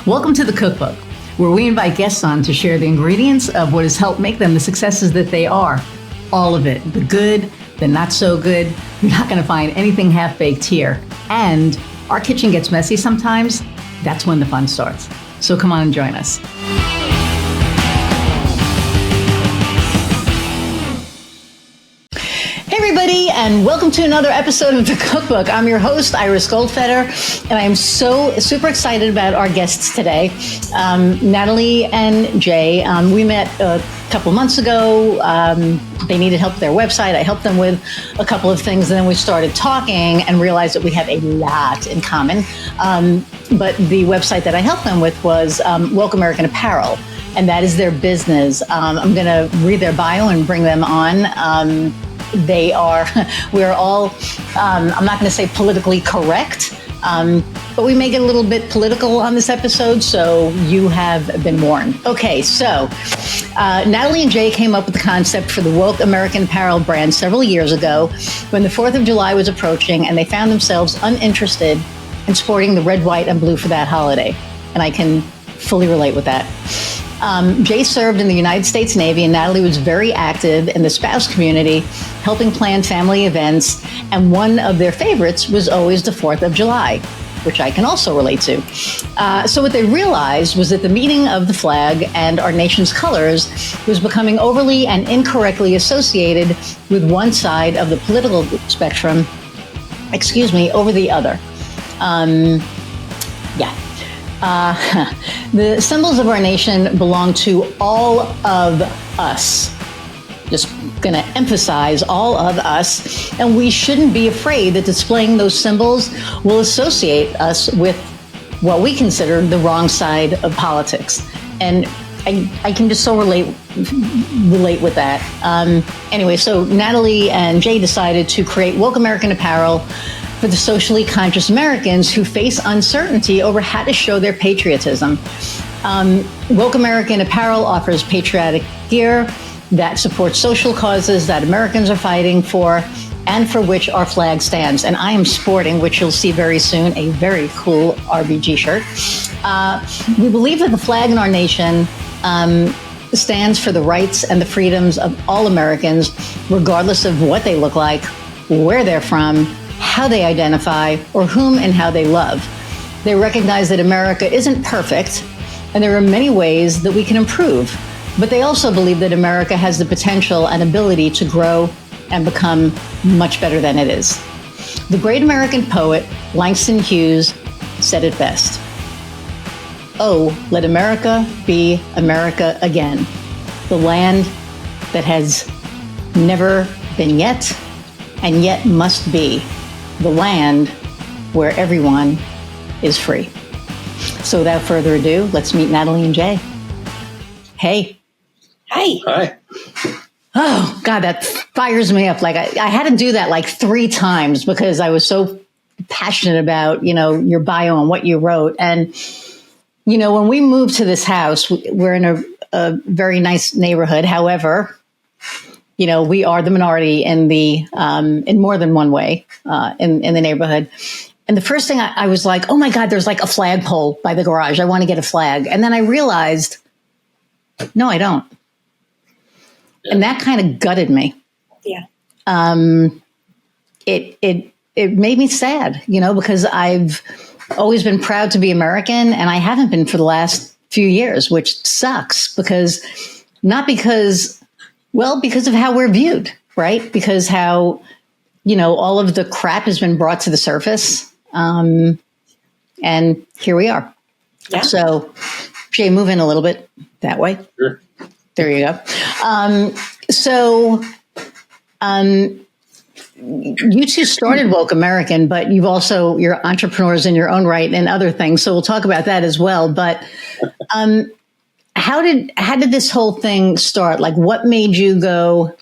Welcome to the Cookbook, where we invite guests on to share the ingredients of what has helped make them the successes that they are. All of it, the good, the not so good. You're not going to find anything half-baked here. And our kitchen gets messy sometimes. That's when the fun starts. So come on and join us. Hey everybody, and welcome to another episode of the Cookbook. I'm your host, Iris Goldfeder, and I am so super excited about our guests today, Natalie and Jay. We met a couple months ago. They needed help with their website. I helped them with a couple of things, and then we started talking and realized that we have a lot in common. But the website that I helped them with was Woke American Apparel, and that is their business. I'm going to read their bio and bring them on. We're all, I'm not going to say politically correct, but we make it a little bit political on this episode, so you have been warned. Okay, so Natalie and Jay came up with the concept for the Woke American Apparel brand several years ago when the 4th of July was approaching, and they found themselves uninterested in sporting the red, white, and blue for that holiday. And I can fully relate with that. Jay served in the United States Navy, and Natalie was very active in the spouse community, helping plan family events. And one of their favorites was always the 4th of July, which I can also relate to. So what they realized was that the meaning of the flag and our nation's colors was becoming overly and incorrectly associated with one side of the political spectrum, over the other. The symbols of our nation belong to all of us. Just going to emphasize all of us. And we shouldn't be afraid that displaying those symbols will associate us with what we consider the wrong side of politics. And I can just so relate with that. Anyway, so Natalie and Jay decided to create Woke American Apparel for the socially conscious Americans who face uncertainty over how to show their patriotism. Woke American Apparel offers patriotic gear that supports social causes that Americans are fighting for and for which our flag stands. And I am sporting, which you'll see very soon, a very cool RBG shirt. We believe that the flag in our nation stands for the rights and the freedoms of all Americans, regardless of what they look like, where they're from, how they identify, or whom and how they love. They recognize that America isn't perfect, and there are many ways that we can improve. But they also believe that America has the potential and ability to grow and become much better than it is. The great American poet, Langston Hughes, said it best. "Oh, let America be America again, the land that has never been yet and yet must be, the land where everyone is free." So without further ado, let's meet Natalie and Jay. Hey. Hi. Hi. Oh, God, that fires me up. Like I had to do that like 3 times because I was so passionate about, your bio and what you wrote. And, when we moved to this house, we're in a very nice neighborhood. However, we are the minority in more than one way in the neighborhood. And the first thing I was like, oh my God, there's like a flagpole by the garage. I want to get a flag. And then I realized, no, I don't. Yeah. And that kind of gutted me. Yeah. It made me sad, because I've always been proud to be American, and I haven't been for the last few years, which sucks because of how we're viewed, right? Because how, all of the crap has been brought to the surface. And here we are. Yeah. So, Jay, move in a little bit that way. Sure. There you go. You two started Woke American, but you're entrepreneurs in your own right and other things. So we'll talk about that as well. But how did this whole thing start? Like, what made you go,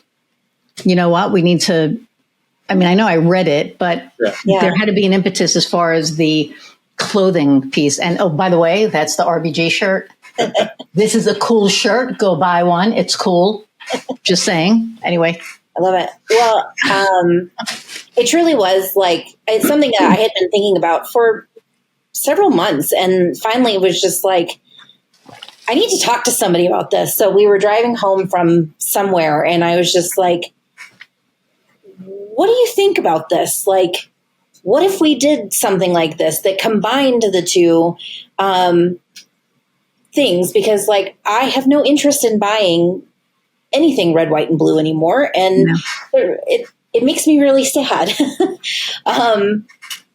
you know what, we need to, I know I read it, but there had to be an impetus as far as the clothing piece. And, oh, by the way, that's the RBG shirt. This is a cool shirt. Go buy one. It's cool. Just saying. Anyway. I love it. Well, it truly was it's something that I had been thinking about for several months. And finally it was just like, I need to talk to somebody about this. So we were driving home from somewhere and I was just like, what do you think about this? Like, what if we did something like this that combined the two things? Because like, I have no interest in buying anything red, white, and blue anymore. And it makes me really sad.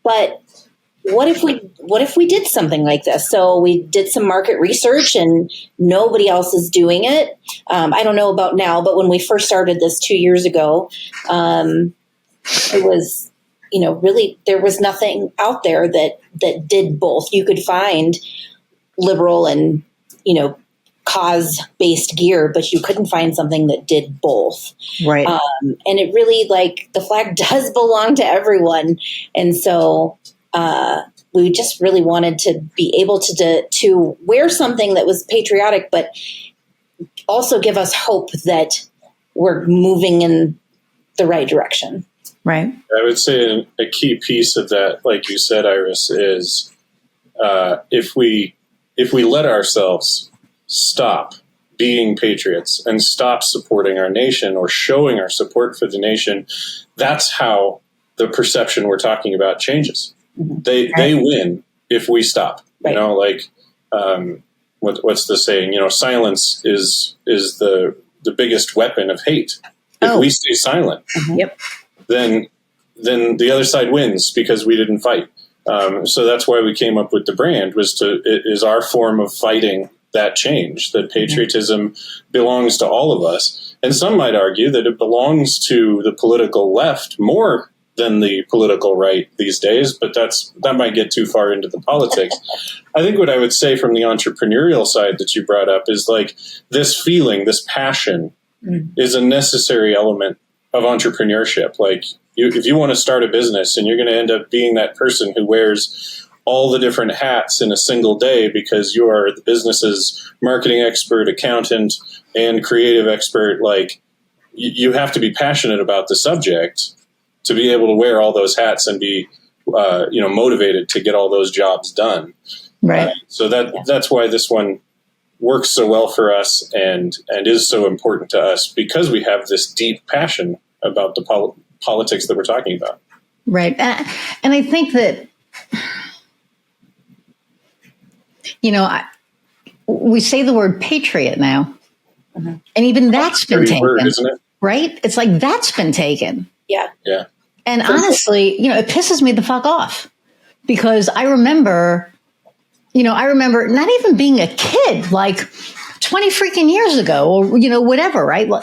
But what if we did something like this? So we did some market research and nobody else is doing it. I don't know about now, but when we first started this 2 years ago, it was, really, there was nothing out there that did both. You could find liberal and, cause-based gear, but you couldn't find something that did both. Right. And it really, like, the flag does belong to everyone. And so we just really wanted to be able to wear something that was patriotic, but also give us hope that we're moving in the right direction. Right. I would say a key piece of that, like you said, Iris, is if we let ourselves stop being patriots and stop supporting our nation or showing our support for the nation, that's how the perception we're talking about changes. Mm-hmm. They win if we stop. Right. What's the saying? Silence is the biggest weapon of hate. If we stay silent, then the other side wins because we didn't fight. So that's why we came up with the brand, it is our form of fighting that change, that patriotism belongs to all of us. And some might argue that it belongs to the political left more than the political right these days, but that might get too far into the politics. I think what I would say from the entrepreneurial side that you brought up is like this feeling, this passion is a necessary element of entrepreneurship. Like if you want to start a business and you're going to end up being that person who wears all the different hats in a single day because you are the business's marketing expert, accountant, and creative expert, like you have to be passionate about the subject to be able to wear all those hats and be, motivated to get all those jobs done. Right. So that's why this one works so well for us and is so important to us, because we have this deep passion about the politics that we're talking about. Right. And I think that, we say the word patriot now, and even that's been taken, word, isn't it? Right? It's like that's been taken. Yeah. Yeah. And honestly, it pisses me the fuck off because I remember not even being a kid, like 20 freaking years ago or, whatever, right? I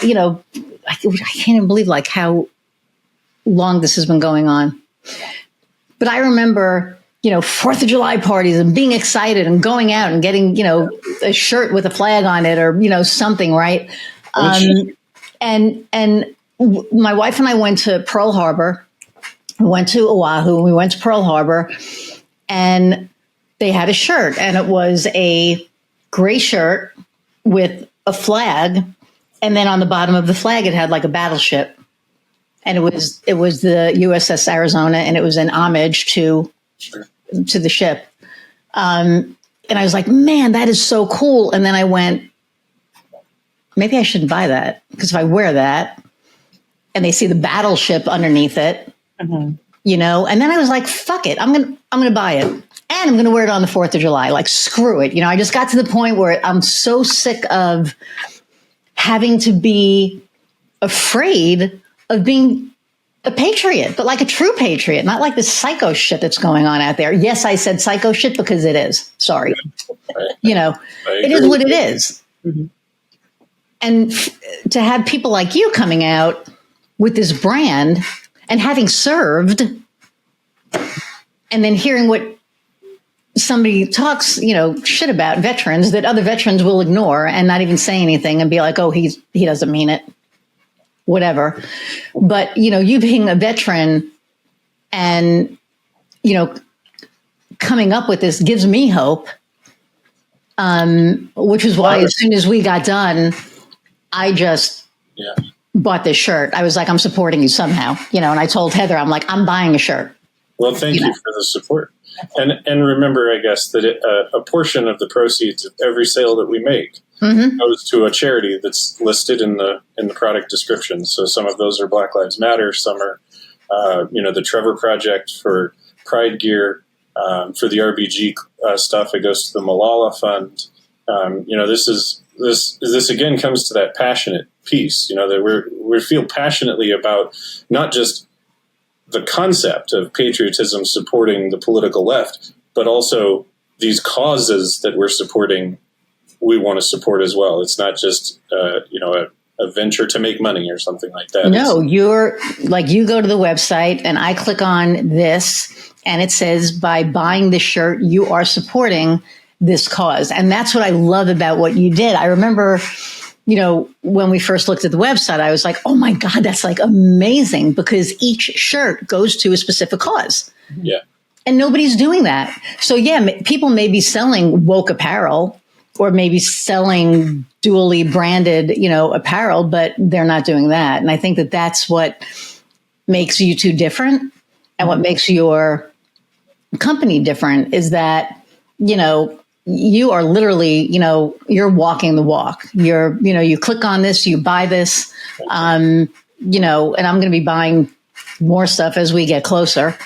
can't even believe like how long this has been going on. But I remember, 4th of July parties and being excited and going out and getting, a shirt with a flag on it or, something, right? And my wife and I went to Pearl Harbor. We went to Oahu. We went to Pearl Harbor, and they had a shirt, and it was a gray shirt with a flag, and then on the bottom of the flag, it had like a battleship, and it was the USS Arizona, and it was an homage to the ship. And I was like, man, that is so cool. And then I went, maybe I shouldn't buy that because if I wear that, and they see the battleship underneath it. Mm-hmm. And then I was like, fuck it. I'm going to buy it and I'm going to wear it on the 4th of July. Like, screw it. I just got to the point where I'm so sick of having to be afraid of being a patriot, but like a true patriot, not like this psycho shit that's going on out there. Yes, I said psycho shit because it is. Sorry. It is what it is. Mm-hmm. And to have people like you coming out with this brand and having served and then hearing what somebody talks, shit about veterans that other veterans will ignore and not even say anything and be like, oh, he doesn't mean it, whatever. But, you being a veteran and, coming up with this gives me hope, which is why as soon as we got done, I just bought this shirt. I was like, I'm supporting you somehow, and I told Heather, I'm like, I'm buying a shirt. Well, thank you for the support. and remember, I guess, that a portion of the proceeds of every sale that we make goes to a charity that's listed in the product description. So some of those are Black Lives Matter, some are the Trevor Project for Pride gear. For the RBG stuff, it goes to the Malala Fund. This again comes to that passionate piece. That we feel passionately about not just the concept of patriotism supporting the political left, but also these causes that we're supporting. We want to support as well. It's not just a venture to make money or something like that. No, you're like, you go to the website and I click on this and it says, by buying this shirt, you are supporting this cause. And that's what I love about what you did. I remember, when we first looked at the website, I was like, oh my God, that's like amazing, because each shirt goes to a specific cause. Yeah. And nobody's doing that. So yeah, people may be selling woke apparel or maybe selling dually branded, apparel, but they're not doing that. And I think that that's what makes you two different, and what makes your company different is that, you are literally, you're walking the walk. You click on this, you buy this, and I'm going to be buying more stuff as we get closer.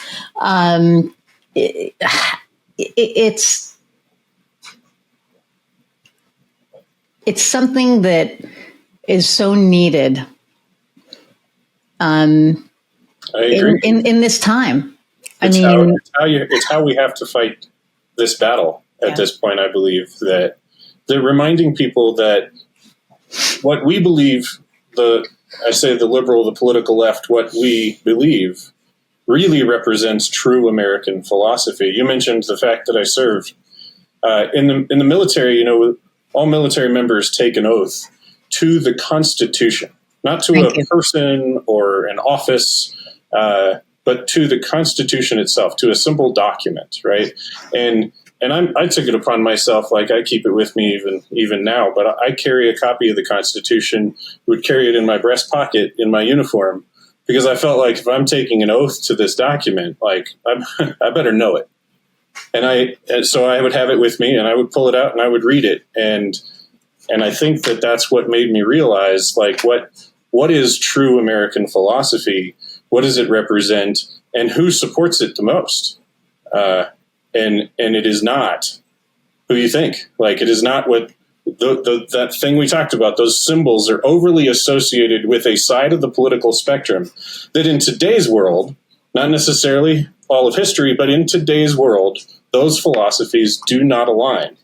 It's something that is so needed I agree. in this time. It's how we have to fight this battle at this point. I believe that reminding people that what we believe, the liberal, the political left, what we believe really represents true American philosophy. You mentioned the fact that I served in the military. All military members take an oath to the Constitution, not to a person or an office, but to the Constitution itself, to a simple document, right? And I took it upon myself, like I keep it with me even now, but I carry a copy of the Constitution, would carry it in my breast pocket in my uniform, because I felt like if I'm taking an oath to this document, like I better know it. And so I would have it with me, and I would pull it out and I would read it. And I think that that's what made me realize, like, what is true American philosophy? What does it represent? And who supports it the most? And it is not who you think. Like, it is not what that thing we talked about. Those symbols are overly associated with a side of the political spectrum that in today's world, not necessarily all of history, but in today's world, those philosophies do not align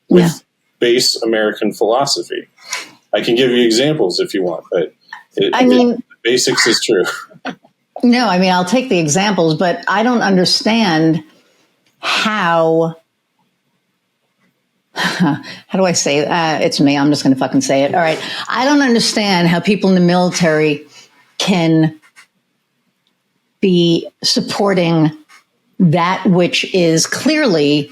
with base American philosophy. I can give you examples if you want, but the basics is true. No, I'll take the examples, but I don't understand how do I say it? It's me. I'm just going to fucking say it. All right. I don't understand how people in the military can be supporting that which is clearly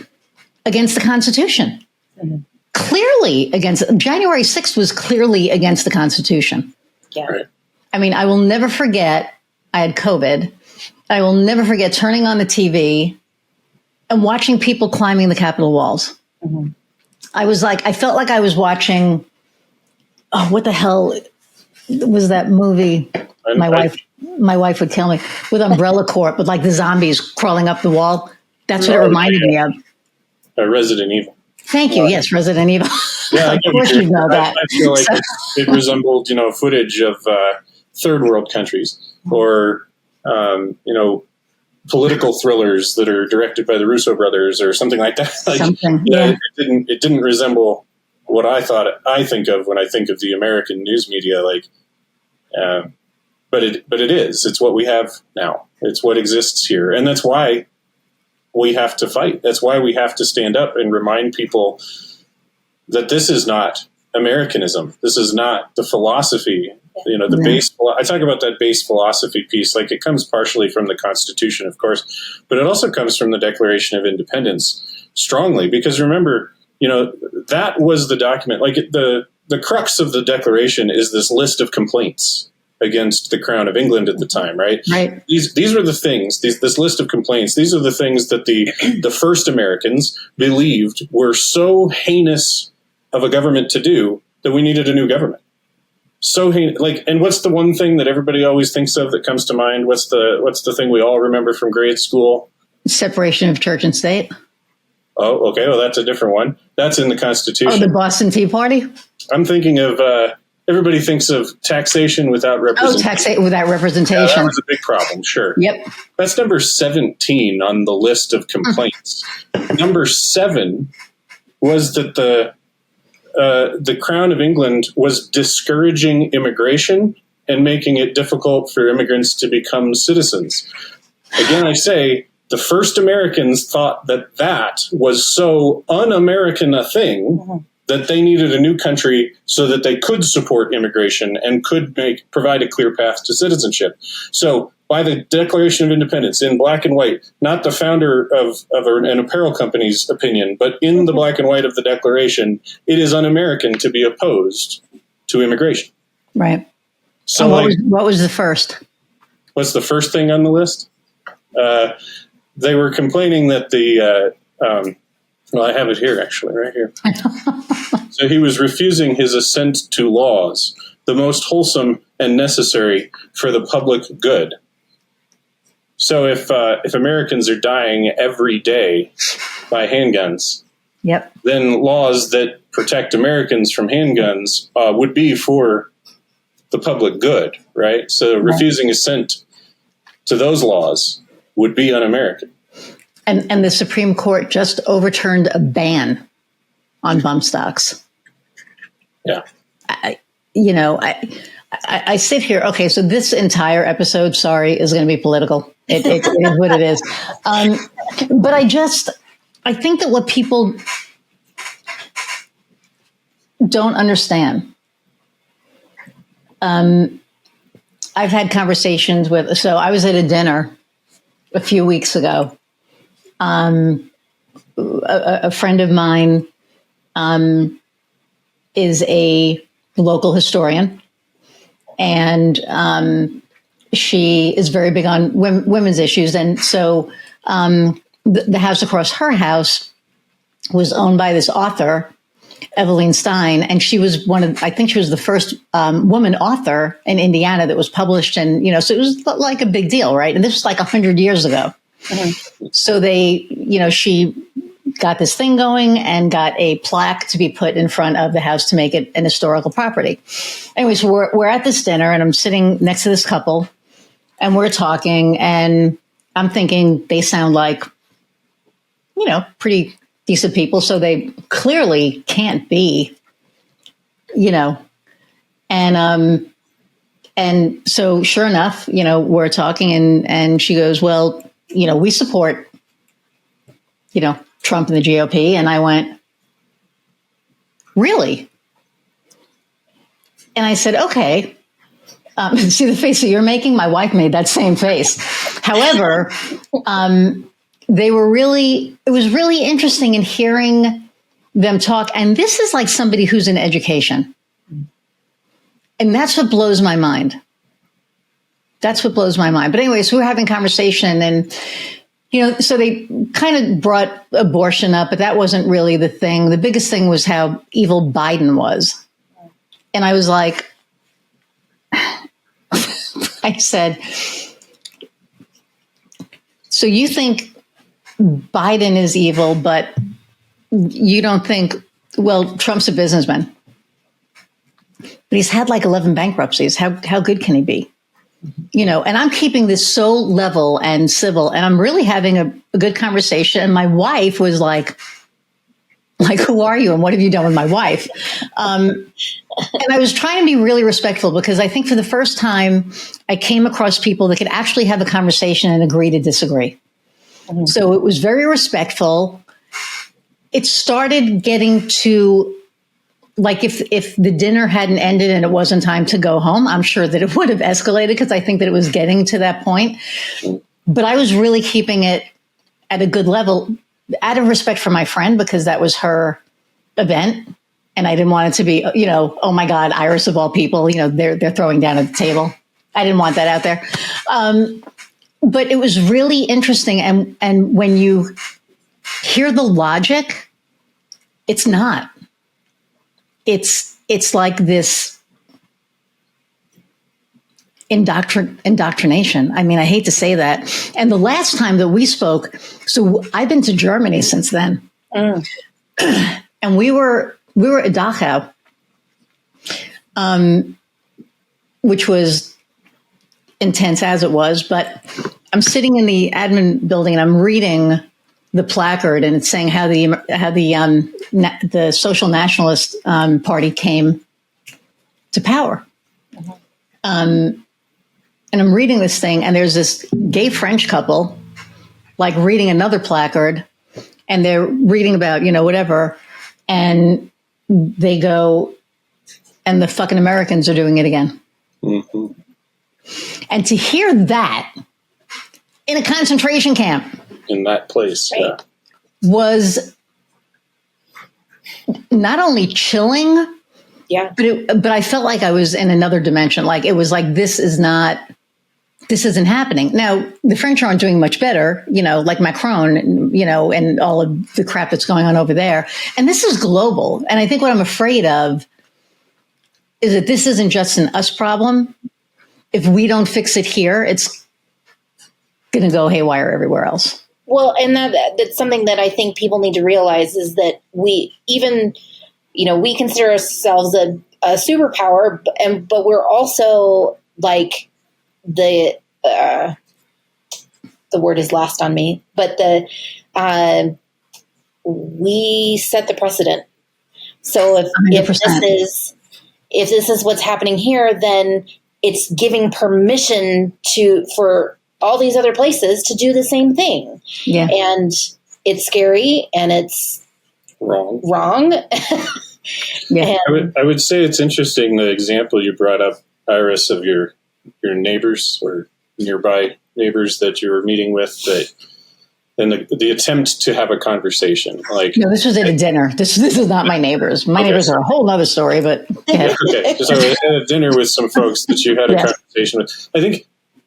against the Constitution. Mm-hmm. Clearly against. January 6th was clearly against the Constitution. Yeah. Right. I will never forget, I had COVID. I will never forget turning on the TV and watching people climbing the Capitol walls. Mm-hmm. I felt like I was watching, what the hell was that movie? My wife would kill me, with Umbrella Corp, with like the zombies crawling up the wall. That's what it reminded me of. Resident Evil. Thank you. Yes, Resident Evil. Yeah, of course you know that. I feel like it resembled, footage of third world countries, or political thrillers that are directed by the Russo brothers or something like that. It didn't resemble what I think of when I think of the American news media. But it is. It's what we have now. It's what exists here, and that's why we have to fight. That's why we have to stand up and remind people that this is not Americanism. This is not the philosophy. The base. I talk about that base philosophy piece. Like, it comes partially from the Constitution, of course, but it also comes from the Declaration of Independence strongly. Because remember, that was the document. Like, the crux of the Declaration is this list of complaints against the Crown of England at the time, right? Right. These were the things, this list of complaints, these are the things that the first Americans believed were so heinous of a government to do that we needed a new government. So heinous, and what's the one thing that everybody always thinks of that comes to mind? What's the thing we all remember from grade school? Separation of church and state. Oh, okay. Well, that's a different one. That's in the Constitution. Oh, the Boston Tea Party? I'm thinking of, everybody thinks of taxation without representation. Oh, taxation without representation. Yeah, that was a big problem, sure. Yep. That's number 17 on the list of complaints. Number 7 was that the Crown of England was discouraging immigration and making it difficult for immigrants to become citizens. Again, I say, the first Americans thought that was so un-American a thing that they needed a new country so that they could support immigration and could provide a clear path to citizenship. So by the Declaration of Independence, in black and white, not the founder of an apparel company's opinion, but in the black and white of the Declaration, it is un-American to be opposed to immigration. Right. So what was the first? What's the first thing on the list? They were complaining that I have it here, actually, right here. So he was refusing his assent to laws, the most wholesome and necessary for the public good. So if Americans are dying every day by handguns, yep, then laws that protect Americans from handguns would be for the public good, right? So refusing assent to those laws would be un-American. And the Supreme Court just overturned a ban on bump stocks. Yeah. I sit here. Okay, so this entire episode, sorry, is going to be political. It is what it is. But I think that what people don't understand. I've had conversations so I was at a dinner a few weeks ago. A friend of mine is a local historian, and she is very big on women's issues. And so the house across her house was owned by this author, Eveline Stein, and she was I think she was the first woman author in Indiana that was published. And, so it was like a big deal, right? And this was like 100 years ago. Mm-hmm. So she got this thing going and got a plaque to be put in front of the house to make it an historical property. Anyway, so we're at this dinner and I'm sitting next to this couple and we're talking and I'm thinking they sound like, pretty decent people. So they clearly can't be, and so sure enough, we're talking and she goes, well, we support, Trump and the GOP. And I went, really? And I said, okay. See the face that you're making? My wife made that same face. However, it was really interesting in hearing them talk. And this is like somebody who's in education. And that's what blows my mind. But anyways, we were having conversation and, so they kind of brought abortion up, but that wasn't really the thing. The biggest thing was how evil Biden was. And I was like, I said, so you think Biden is evil, but you don't think, well, Trump's a businessman. But he's had like 11 bankruptcies. How good can he be? And I'm keeping this so level and civil, and I'm really having a good conversation. And my wife was like, who are you? And what have you done with my wife? And I was trying to be really respectful because I think for the first time, I came across people that could actually have a conversation and agree to disagree. Mm-hmm. So it was very respectful. It started getting to, like, if the dinner hadn't ended and it wasn't time to go home, I'm sure that it would have escalated because I think that it was getting to that point. But I was really keeping it at a good level out of respect for my friend because that was her event. And I didn't want it to be, oh my God, Iris of all people, they're throwing down at the table. I didn't want that out there. But it was really interesting. And when you hear the logic, it's not. It's like this indoctrination. I mean, I hate to say that. And the last time that we spoke, so I've been to Germany since then. And we were at Dachau, which was intense as it was, but I'm sitting in the admin building and I'm reading the placard, and it's saying how the Social Nationalist Party came to power. And I'm reading this thing, and there's this gay French couple, like reading another placard, and they're reading about, whatever, and they go, and the fucking Americans are doing it again. Mm-hmm. And to hear that in a concentration camp, in that place, right, was not only chilling, but I felt like I was in another dimension. Like, it was like, this isn't happening. Now, the French aren't doing much better, like Macron, and all of the crap that's going on over there. And this is global. And I think what I'm afraid of is that this isn't just an us problem. If we don't fix it here, it's going to go haywire everywhere else. Well, and that's something that I think people need to realize is that we consider ourselves a superpower, but we're also like the word is lost on me, but we set the precedent. So if this is what's happening here, then it's giving permission for all these other places to do the same thing. Yeah. And it's scary and it's wrong. Yeah. I would say it's interesting, the example you brought up, Iris, of your neighbors or nearby neighbors that you were meeting with, and the attempt to have a conversation. Like, no, this was at a dinner. This is not my neighbors. My neighbors are a whole other story, but okay. So at a dinner with some folks that you had a conversation with.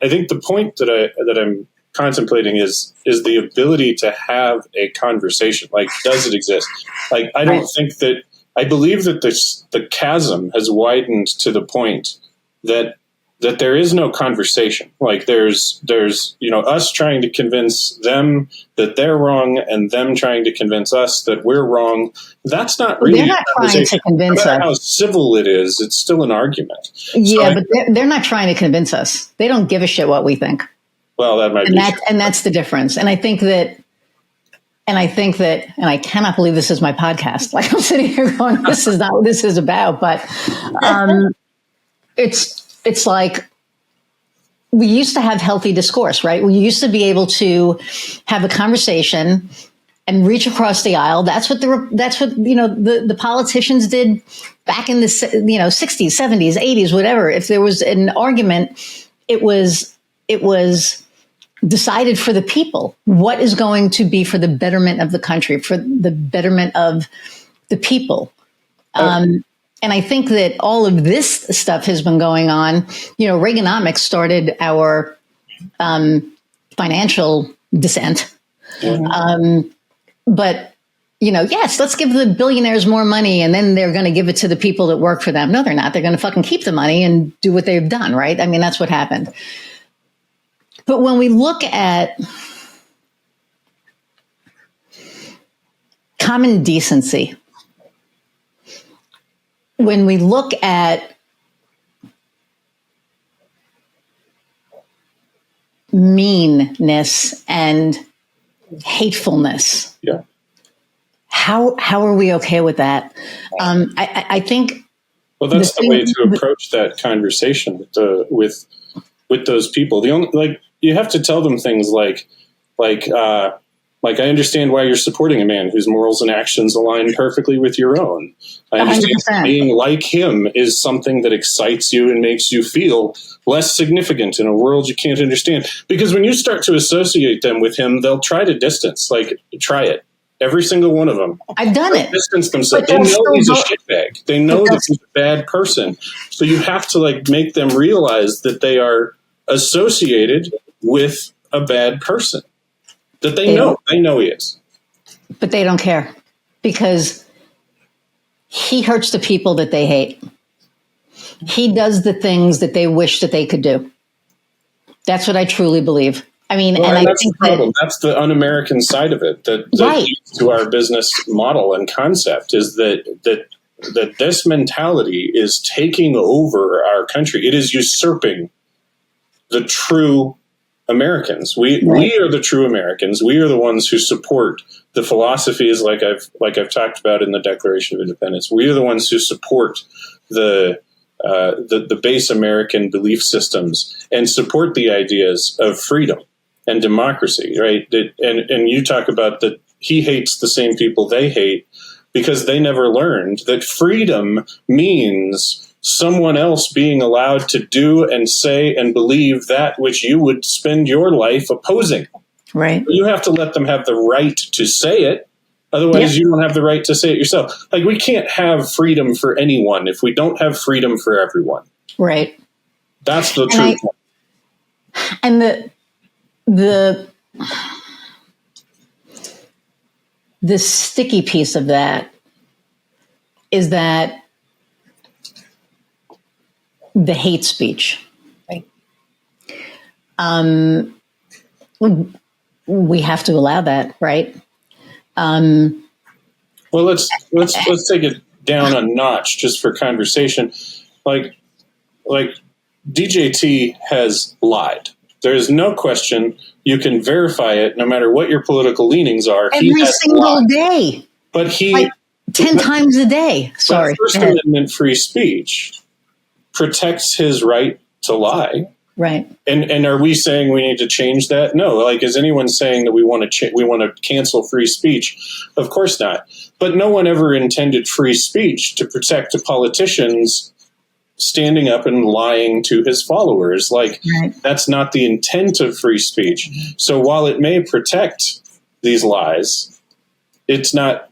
I think the point that I'm contemplating is the ability to have a conversation. Like, does it exist? Like, I don't think that, I believe that the chasm has widened to the point that there is no conversation. Like, there's us trying to convince them that they're wrong and them trying to convince us that we're wrong. That's not really, they're not trying to convince us. No matter how civil it is, it's still an argument. Yeah, but they're not trying to convince us. They don't give a shit what we think. Well, that might be true. And that's the difference. And I think that, and I cannot believe this is my podcast. Like, I'm sitting here going, this is not what this is about. But it's like, we used to have healthy discourse, right? We used to be able to have a conversation and reach across the aisle. That's what the politicians did back in the 60s, 70s, 80s, whatever. If there was an argument, it was decided for the people. What is going to be for the betterment of the country, for the betterment of the people? And I think that all of this stuff has been going on. Reaganomics started our financial descent. But, yes, let's give the billionaires more money and then they're going to give it to the people that work for them. No, they're not. They're going to fucking keep the money and do what they've done, right? I mean, that's what happened. But when we look at common decency, when we look at meanness and hatefulness, how are we okay with that? I think. Well, that's the way to approach that conversation with those people. You have to tell them things like I understand why you're supporting a man whose morals and actions align perfectly with your own. I understand 100%. Being like him is something that excites you and makes you feel less significant in a world you can't understand. Because when you start to associate them with him, they'll try to distance. Like, try it. Every single one of them. I've done it. Distance themselves. They know he's a shitbag. They know that he's a bad person. So you have to like make them realize that they are associated with a bad person. That they know he is. But they don't care because he hurts the people that they hate. He does the things that they wish that they could do. That's what I truly believe. I mean, well, and I that's think the problem. That's the un-American side of it. That leads to our business model and concept is that this mentality is taking over our country. It is usurping the true Americans. We are the true Americans. We are the ones who support the philosophies like I've talked about in the Declaration of Independence. We are the ones who support the base American belief systems and support the ideas of freedom and democracy, right? And you talk about that he hates the same people they hate because they never learned that freedom means someone else being allowed to do and say and believe that which you would spend your life opposing. Right. You have to let them have the right to say it. Otherwise, you don't have the right to say it yourself. Like, we can't have freedom for anyone if we don't have freedom for everyone. Right. That's the truth. And the sticky piece of that is that the hate speech. Right. We have to allow that, right? Well, let's take it down a notch just for conversation. Like DJT has lied. There is no question. You can verify it no matter what your political leanings are. Every single day. But he... Like 10 times a day. Sorry. First Amendment free speech protects his right to lie. Right. And are we saying we need to change that? No. Like, is anyone saying that we want to cancel free speech? Of course not. But no one ever intended free speech to protect the politicians standing up and lying to his followers. Like, that's not the intent of free speech. So while it may protect these lies, it's not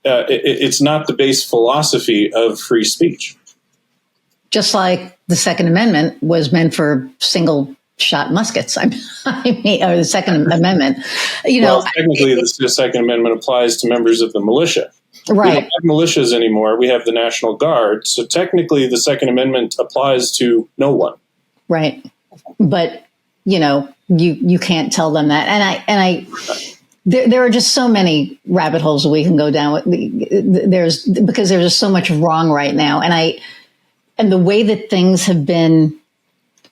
the base philosophy of free speech. Just like the Second Amendment was meant for single shot muskets. I mean, or the Second Amendment, technically the Second Amendment applies to members of the militia. Right. We don't have militias anymore. We have the National Guard. So technically the Second Amendment applies to no one. Right. But, you can't tell them that. And there are just so many rabbit holes that we can go down with. Because there's just so much wrong right now. And the way that things have been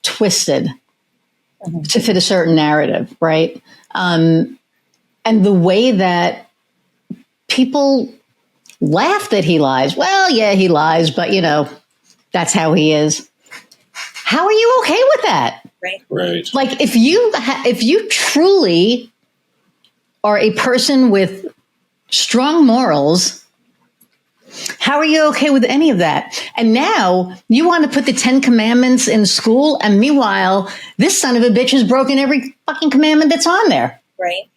twisted to fit a certain narrative, right? And the way that people laugh that he lies. Well, yeah, he lies, but that's how he is. How are you okay with that? Right. Like, if you truly are a person with strong morals, how are you okay with any of that? And now you want to put the 10 commandments in school. And meanwhile, this son of a bitch has broken every fucking commandment that's on there. Right.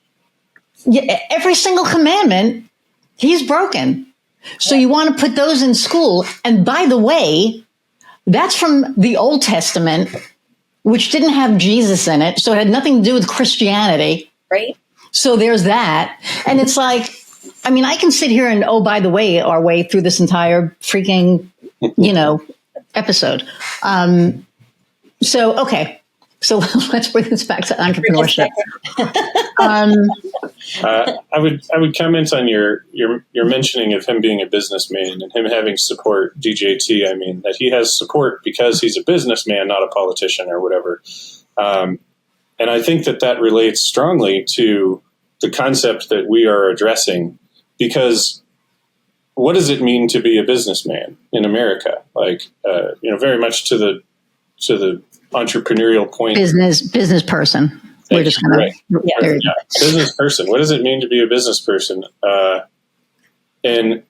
Yeah, every single commandment he's broken. So you want to put those in school. And by the way, that's from the Old Testament, which didn't have Jesus in it. So it had nothing to do with Christianity. Right. So there's that. And it's like, I mean, I can sit here and, by the way, our way through this entire freaking, episode. So let's bring this back to entrepreneurship. I would comment on your mentioning of him being a businessman and him having support, DJT. I mean, that he has support because he's a businessman, not a politician or whatever. And I think that relates strongly to the concept that we are addressing, because what does it mean to be a businessman in America? Like, very much to the entrepreneurial point. Business person. We're just right. Business person. What does it mean to be a business person? And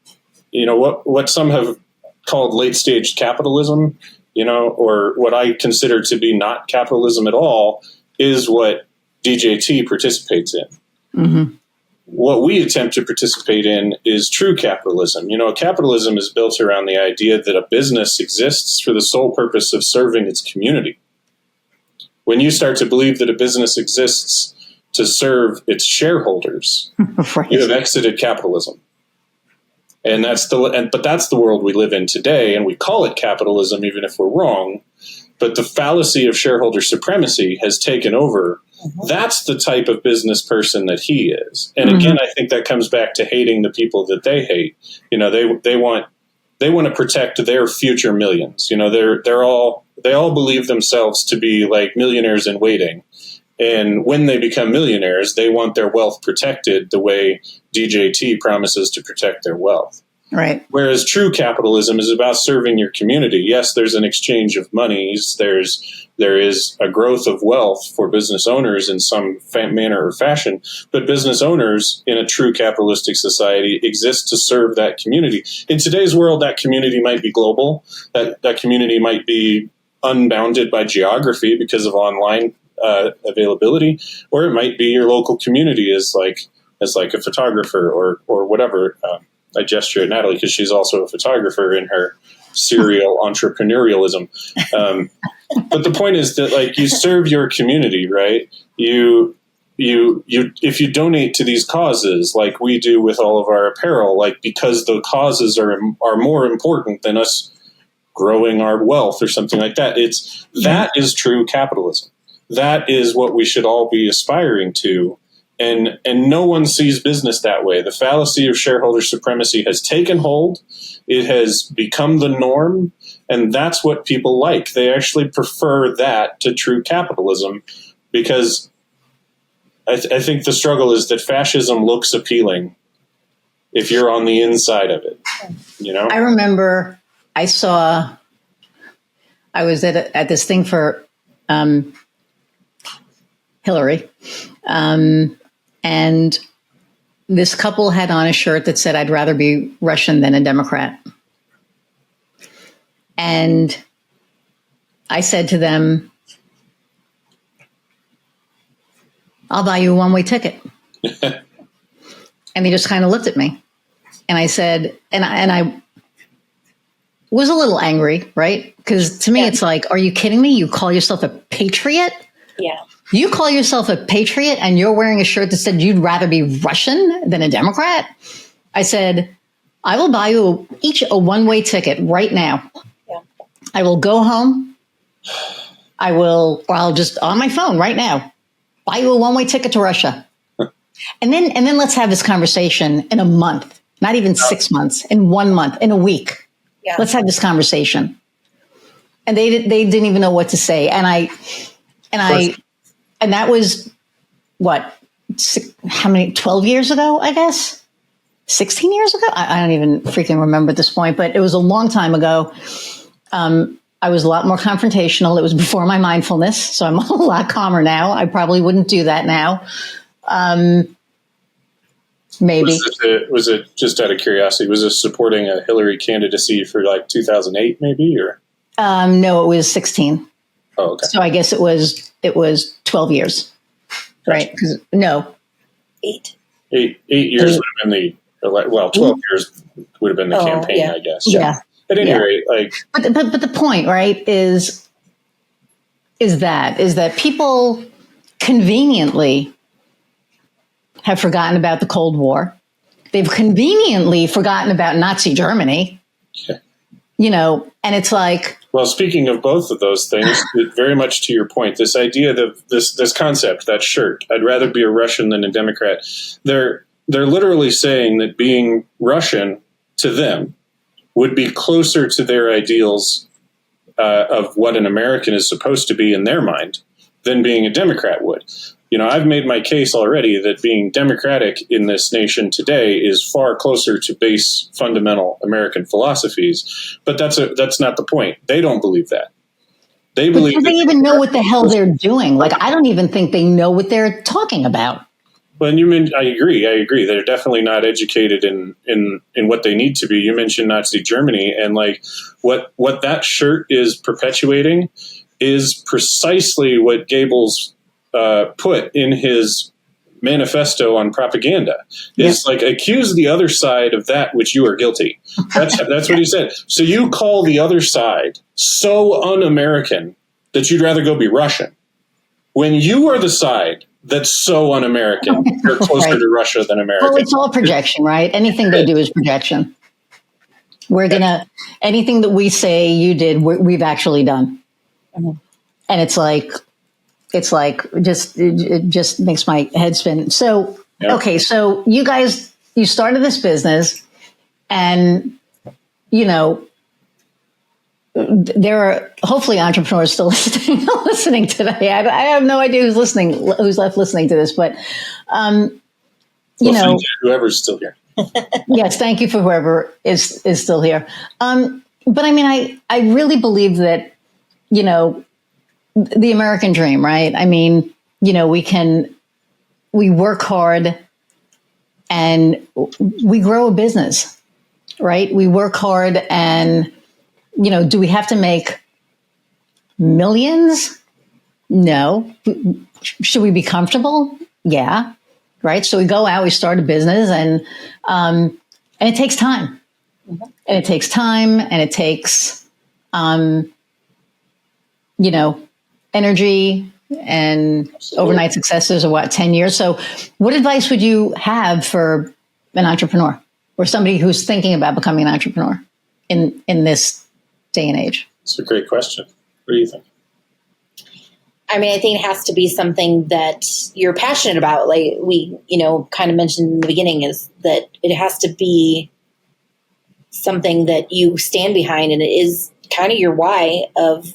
what some have called late stage capitalism, or what I consider to be not capitalism at all, is what DJT participates in. Mm-hmm. what we attempt to participate in is true capitalism. Capitalism is built around the idea that a business exists for the sole purpose of serving its community. When you start to believe that a business exists to serve its shareholders, right, you have exited capitalism. And that's the world we live in today, and we call it capitalism even if we're wrong. But the fallacy of shareholder supremacy has taken over. Mm-hmm. That's the type of business person that he is. And again, I think that comes back to hating the people that they hate. They want to protect their future millions. They all believe themselves to be like millionaires in waiting. And when they become millionaires, they want their wealth protected the way DJT promises to protect their wealth. Right. Whereas true capitalism is about serving your community. Yes, there's an exchange of monies. There is a growth of wealth for business owners in some manner or fashion. But business owners in a true capitalistic society exist to serve that community. In today's world, that community might be global. That community might be unbounded by geography because of online availability, or it might be your local community as like a photographer or whatever. I gesture at Natalie because she's also a photographer in her serial entrepreneurialism. But the point is that you serve your community, right? You if you donate to these causes like we do with all of our apparel, because the causes are more important than us growing our wealth or something like that. That is true capitalism. That is what we should all be aspiring to. And no one sees business that way. The fallacy of shareholder supremacy has taken hold. It has become the norm. And that's what people like. They actually prefer that to true capitalism because I think the struggle is that fascism looks appealing if you're on the inside of it. I remember I was at this thing for Hillary. And this couple had on a shirt that said, "I'd rather be Russian than a Democrat." And I said to them, "I'll buy you a one-way ticket." And they just kind of looked at me. And I said, and I was a little angry, right? Because to me, it's like, are you kidding me? You call yourself a patriot? Yeah. You call yourself a patriot and you're wearing a shirt that said you'd rather be Russian than a Democrat? I said, I will buy you each a one-way ticket right now. Yeah. I will go home. I'll just on my phone right now, buy you a one-way ticket to Russia. And then let's have this conversation in a month, not even 6 months, in 1 month, in a week. Yeah. Let's have this conversation. And they didn't even know what to say. And that was what, 12 years ago, I guess? 16 years ago? I don't even freaking remember at this point, but it was a long time ago. I was a lot more confrontational. It was before my mindfulness, so I'm a lot calmer now. I probably wouldn't do that now. Maybe. Was it just out of curiosity? Was it supporting a Hillary candidacy for 2008 maybe? Or no, it was 16. Oh, okay. So I guess it was 12 years, right? No. 8. 8 years would have been 12 years would have been the campaign, I guess. Yeah. At any rate, but the point, right, is that people conveniently have forgotten about the Cold War. They've conveniently forgotten about Nazi Germany. Yeah. And it's like. Well, speaking of both of those things, very much to your point, this idea that this concept, that shirt, I'd rather be a Russian than a Democrat. They're literally saying that being Russian to them would be closer to their ideals of what an American is supposed to be in their mind than being a Democrat would. I've made my case already that being Democratic in this nation today is far closer to base fundamental American philosophies, but that's not the point. They don't believe that. They believe. Do they even know what the hell they're doing? I don't even think they know what they're talking about. Well, I agree. They're definitely not educated in what they need to be. You mentioned Nazi Germany, and what that shirt is perpetuating is precisely what Goebbels put in his manifesto on propaganda is like accuse the other side of that which you are guilty. That's what he said. So you call the other side so un-American that you'd rather go be Russian. When you are the side that's so un-American, you're closer Right. to Russia than America. Well, it's all projection, right? Anything they do is projection. Anything that we say you did, we've actually done. And it's like, it just makes my head spin. So, okay. So you started this business and, there are hopefully entrepreneurs still listening today. I have no idea who's left listening to this, but, Thank you, whoever's still here. Yes. Thank you for whoever is still here. But I mean, I really believe that, the American dream, right? I mean, we work hard and we grow a business, right? We work hard and, do we have to make millions? No. Should we be comfortable? Yeah. Right. So we go out, we start a business and it takes time and it takes energy and Absolutely. Overnight successes are 10 years. So what advice would you have for an entrepreneur or somebody who's thinking about becoming an entrepreneur in this day and age? It's a great question. What do you think? I mean, I think it has to be something that you're passionate about. Like we, kind of mentioned in the beginning, is that it has to be something that you stand behind, and it is kind of your why of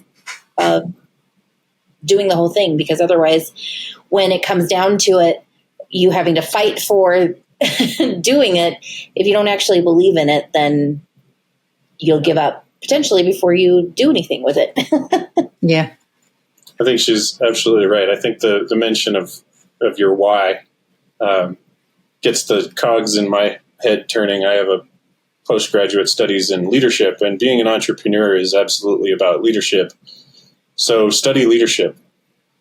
doing the whole thing. Because otherwise, when it comes down to it, you having to fight for doing it, if you don't actually believe in it, then you'll give up potentially before you do anything with it. Yeah. I think she's absolutely right. I think the mention of your why gets the cogs in my head turning. I have a postgraduate studies in leadership, and being an entrepreneur is absolutely about leadership. So study leadership.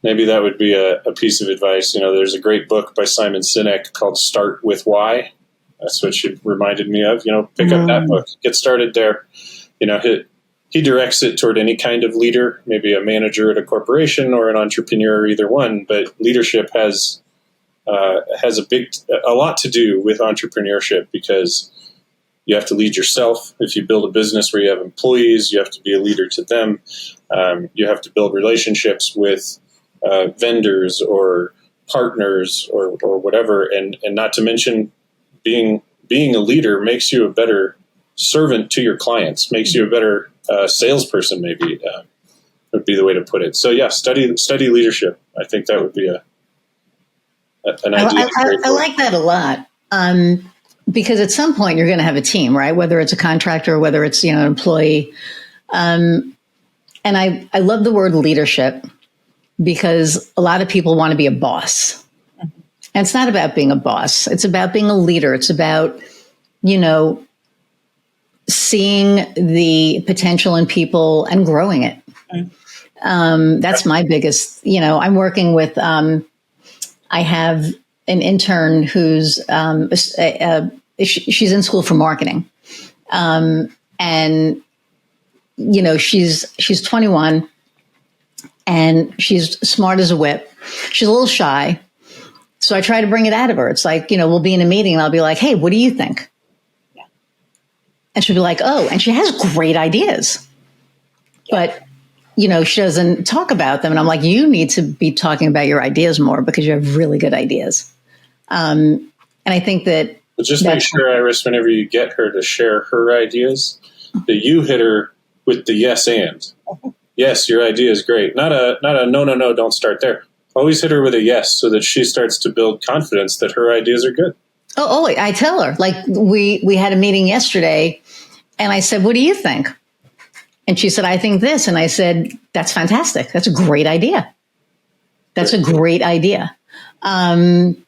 Maybe that would be a piece of advice. There's a great book by Simon Sinek called Start With Why. That's what she reminded me of. Pick up that book. Get started there. He directs it toward any kind of leader, maybe a manager at a corporation or an entrepreneur, either one. But leadership has a lot to do with entrepreneurship, because you have to lead yourself. If you build a business where you have employees, you have to be a leader to them. You have to build relationships with vendors or partners or whatever, and not to mention being a leader makes you a better servant to your clients, makes you a better salesperson, maybe would be the way to put it. So yeah, study leadership. I think that would be an idea. I like that a lot. Because at some point you're going to have a team, right? Whether it's a contractor or whether it's, an employee. And I love the word leadership, because a lot of people want to be a boss. And it's not about being a boss. It's about being a leader. It's about, seeing the potential in people and growing it. That's my biggest, I'm working with, I have an intern who's, she's in school for marketing. And, she's 21 and she's smart as a whip. She's a little shy. So I try to bring it out of her. It's like, we'll be in a meeting and I'll be like, hey, what do you think? And she'll be like, oh, and she has great ideas, but, she doesn't talk about them. And I'm like, you need to be talking about your ideas more, because you have really good ideas. And I think that. But just make sure, Iris, whenever you get her to share her ideas, that you hit her with the yes and. Yes, your idea is great. Not a no, don't start there. Always hit her with a yes, so that she starts to build confidence that her ideas are good. Oh, I tell her, like we had a meeting yesterday and I said, what do you think? And she said, I think this. And I said, that's fantastic. That's a great idea. That's a great idea. And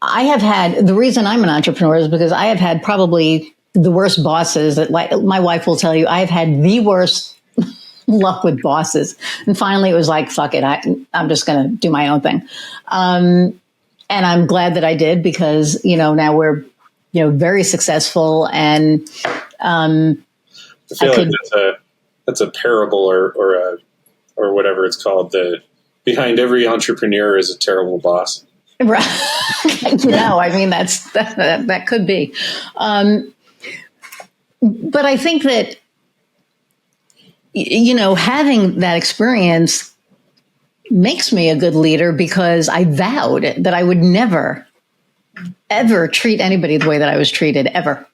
I have had, the reason I'm an entrepreneur is because I have had probably the worst bosses that, like my wife will tell you, I've had the worst luck with bosses. And finally it was like, fuck it. I'm just going to do my own thing. And I'm glad that I did, because, now we're, very successful. And I feel like that's a parable or whatever it's called. Behind every entrepreneur is a terrible boss. Right. I mean, that could be. But I think that, having that experience makes me a good leader, because I vowed that I would never, ever treat anybody the way that I was treated, ever.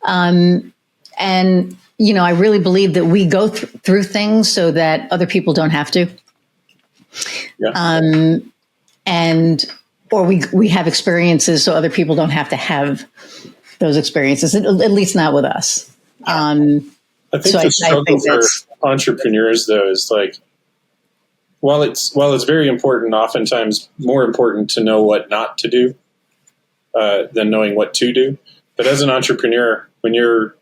And, I really believe that we go through things so that other people don't have to. Yeah. Or we have experiences so other people don't have to have those experiences, at least not with us. I think the struggle for entrepreneurs, though, is like, while it's very important, oftentimes more important to know what not to do than knowing what to do. But as an entrepreneur, when you're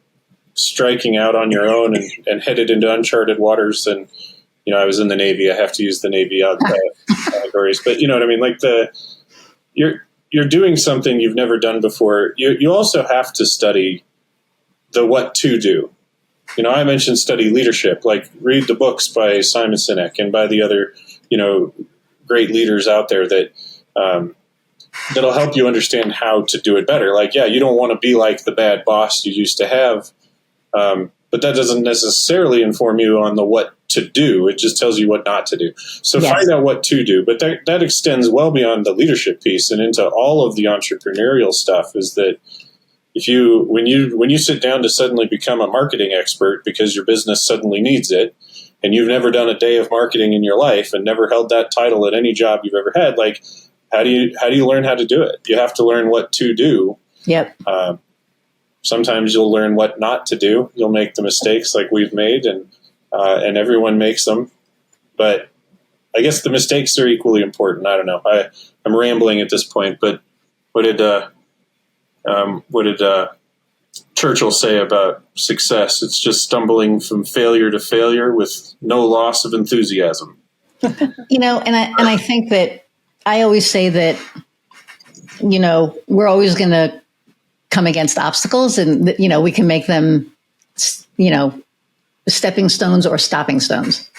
striking out on your own and headed into uncharted waters, and I was in the Navy, I have to use the Navy categories, but you know what I mean. Like you're doing something you've never done before. You also have to study the what to do. I mentioned study leadership, like read the books by Simon Sinek and by the other, great leaders out there that that'll help you understand how to do it better. Like, you don't want to be like the bad boss you used to have, but that doesn't necessarily inform you on the what to do. It just tells you what not to do. So Find out what to do. But that extends well beyond the leadership piece and into all of the entrepreneurial stuff. Is that when you sit down to suddenly become a marketing expert because your business suddenly needs it, and you've never done a day of marketing in your life and never held that title at any job you've ever had, like how do you learn how to do it? You have to learn what to do. Yep. Sometimes you'll learn what not to do. You'll make the mistakes like we've made, and everyone makes them. But I guess the mistakes are equally important. I don't know. I'm rambling at this point, but what did Churchill say about success? It's just stumbling from failure to failure with no loss of enthusiasm. And I think that I always say that, we're always going to come against obstacles, and, we can make them, stepping stones or stopping stones.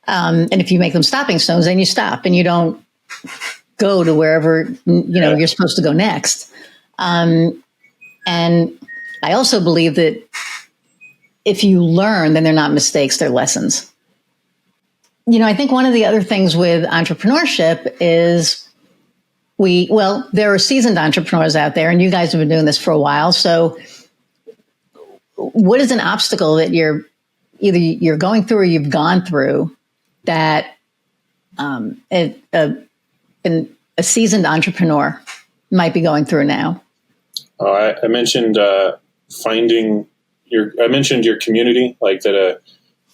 And if you make them stopping stones, then you stop and you don't go to wherever, you're supposed to go next. And I also believe that if you learn, then they're not mistakes, they're lessons. I think one of the other things with entrepreneurship is there are seasoned entrepreneurs out there, and you guys have been doing this for a while. So what is an obstacle that you're going through or you've gone through that a seasoned entrepreneur might be going through now? I mentioned I mentioned your community, like that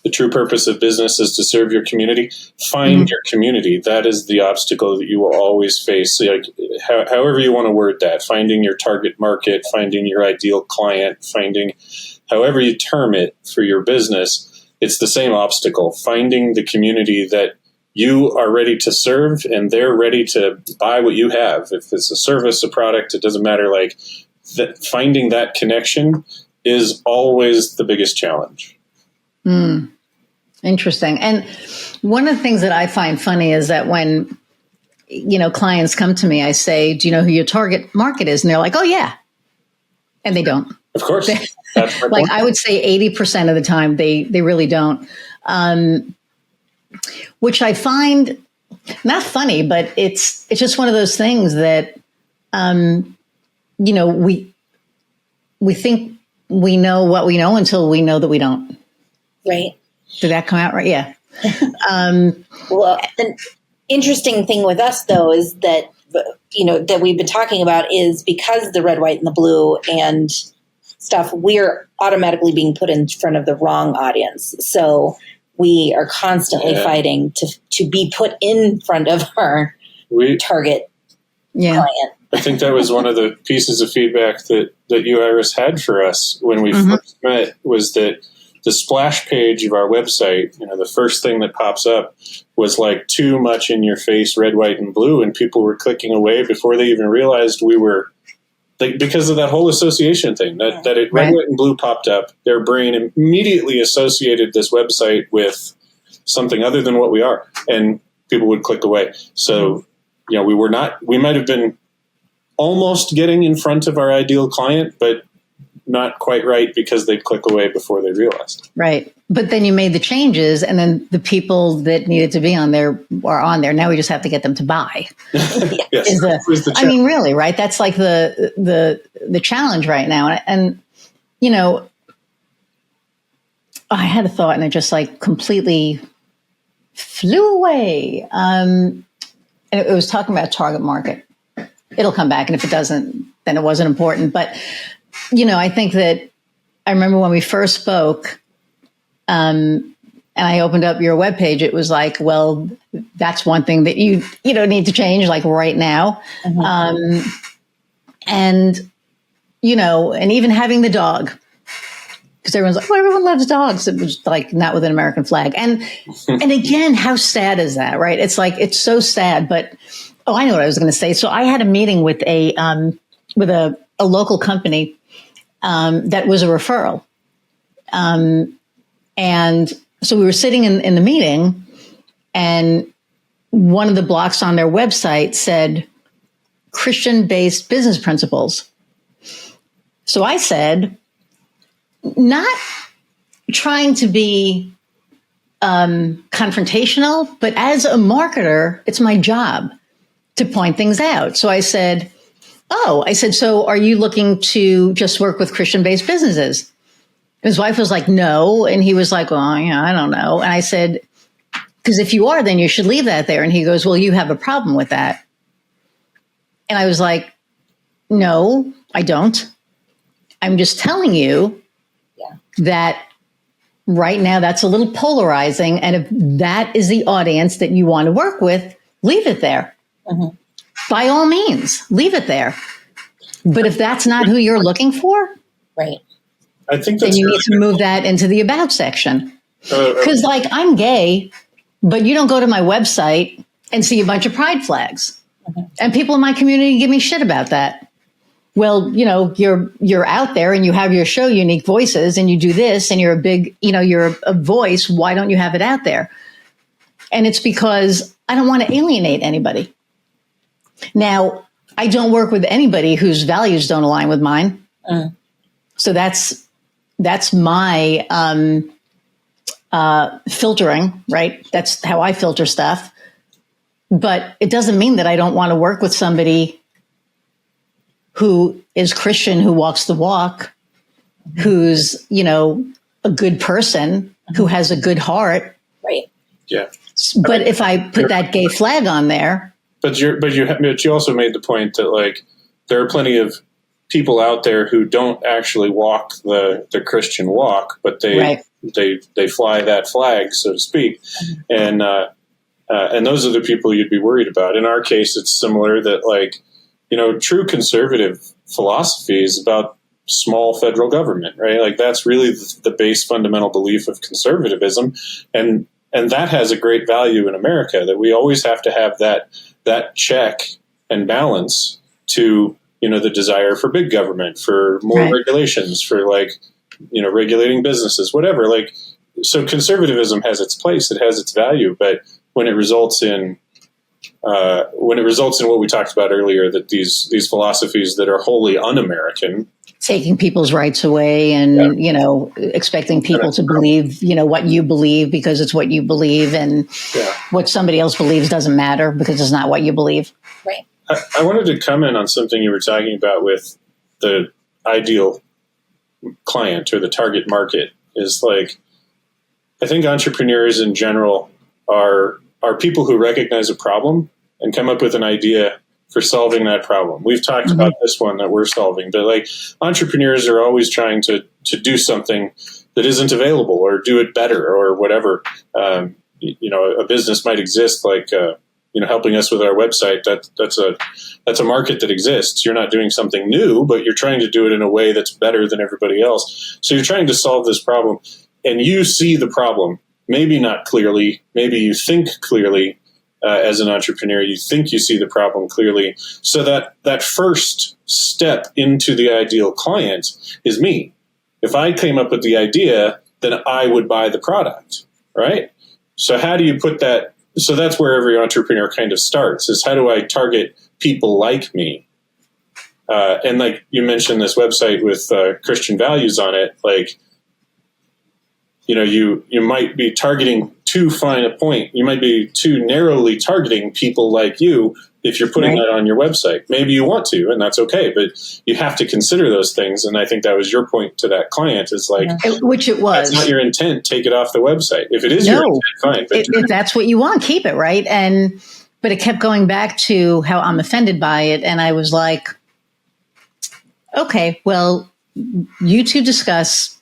the true purpose of business is to serve your community. Find your community. That is the obstacle that you will always face. Like, however you want to word that, finding your target market, finding your ideal client, finding however you term it for your business, it's the same obstacle. Finding the community that you are ready to serve and they're ready to buy what you have. If it's a service, a product, it doesn't matter. Like finding that connection is always the biggest challenge. Interesting. And one of the things that I find funny is that when, clients come to me, I say, do you know who your target market is? And they're like, oh yeah. And they don't. Of course. That's like point. I would say 80% of the time, they really don't. Which I find not funny, but it's just one of those things that, we think we know what we know until we know that we don't. Right. Did that come out right? Yeah. Well, an interesting thing with us, though, is that, that we've been talking about is because the red, white, and the blue and stuff, we're automatically being put in front of the wrong audience. So we are constantly fighting to be put in front of our target client. I think that was one of the pieces of feedback that you, Iris, had for us when we first met, was that the splash page of our website, the first thing that pops up was like too much in your face, red, white, and blue. And people were clicking away before they even realized we were, because of that whole association thing, that red, white, and blue popped up. Their brain immediately associated this website with something other than what we are. And people would click away. So, we might have been almost getting in front of our ideal client, but not quite right because they'd click away before they realized. Right. But then you made the changes, and then the people that needed to be on there are on there. Now we just have to get them to buy. Yes. I mean, really, right? That's like the challenge right now. And I had a thought and it just like completely flew away. And it was talking about target market. It'll come back. And if it doesn't, then it wasn't important. But, I think that I remember when we first spoke, and I opened up your webpage, it was like, well, that's one thing that you need to change like right now. Mm-hmm. And even having the dog, because everyone's like, well, everyone loves dogs. It was like not with an American flag. And again, how sad is that, right? It's like, it's so sad, but, I know what I was going to say. So I had a meeting with a local company, that was a referral. And so we were sitting in the meeting, and one of the blocks on their website said Christian-based business principles. So I said, not trying to be confrontational, but as a marketer, it's my job to point things out. So I said, so are you looking to just work with Christian-based businesses? His wife was like, no. And he was like, well, I don't know. And I said, because if you are, then you should leave that there. And he goes, well, you have a problem with that. And I was like, no, I don't. I'm just telling you that right now that's a little polarizing. And if that is the audience that you want to work with, leave it there. Mm-hmm. By all means, leave it there. But if that's not who you're looking for, right, I think then you need to move that into the about section. Because like I'm gay, but you don't go to my website and see a bunch of pride flags. Mm-hmm. And people in my community give me shit about that. Well, you're out there and you have your show, Unique Voices, and you do this and you're a big, you're a voice. Why don't you have it out there? And it's because I don't want to alienate anybody. Now, I don't work with anybody whose values don't align with mine. So that's my filtering, right? That's how I filter stuff. But it doesn't mean that I don't want to work with somebody who is Christian, who walks the walk, who's, a good person, who has a good heart. Right. Yeah. But if I put that gay flag on there. But you also made the point that like there are plenty of people out there who don't actually walk the Christian walk, but they fly that flag, so to speak, and those are the people you'd be worried about. In our case, it's similar that like true conservative philosophy is about small federal government, right? Like that's really the base fundamental belief of conservatism, and that has a great value in America. That we always have to have that check and balance to the desire for big government, for more regulations, for like regulating businesses, whatever. Like so, conservatism has its place; it has its value, but when it results in what we talked about earlier, that these philosophies that are wholly un-American, taking people's rights away and, expecting people to believe, what you believe because it's what you believe, and what somebody else believes doesn't matter because it's not what you believe. Right. I wanted to comment on something you were talking about with the ideal client or the target market is like, I think entrepreneurs in general are people who recognize a problem and come up with an idea for solving that problem. We've talked about this one that we're solving, but like entrepreneurs are always trying to do something that isn't available or do it better or whatever. A business might exist like, helping us with our website. That's a market that exists. You're not doing something new, but you're trying to do it in a way that's better than everybody else. So you're trying to solve this problem. and you see the problem, maybe not clearly, maybe you think clearly as an entrepreneur, you think you see the problem clearly. So that first step into the ideal client is me. If I came up with the idea, then I would buy the product, right? So how do you put that? So that's where every entrepreneur kind of starts, is how do I target people like me? And like you mentioned this website with Christian values on it, like, you might be targeting too fine a point. You might be too narrowly targeting people like you if you're putting that on your website. Maybe you want to, and that's okay, but you have to consider those things. And I think that was your point to that client, is like, which it was. That's not your intent. Take it off the website. If it is your intent, fine. But if that's what you want, keep it, right? But it kept going back to how I'm offended by it. And I was like, okay, well, you two discuss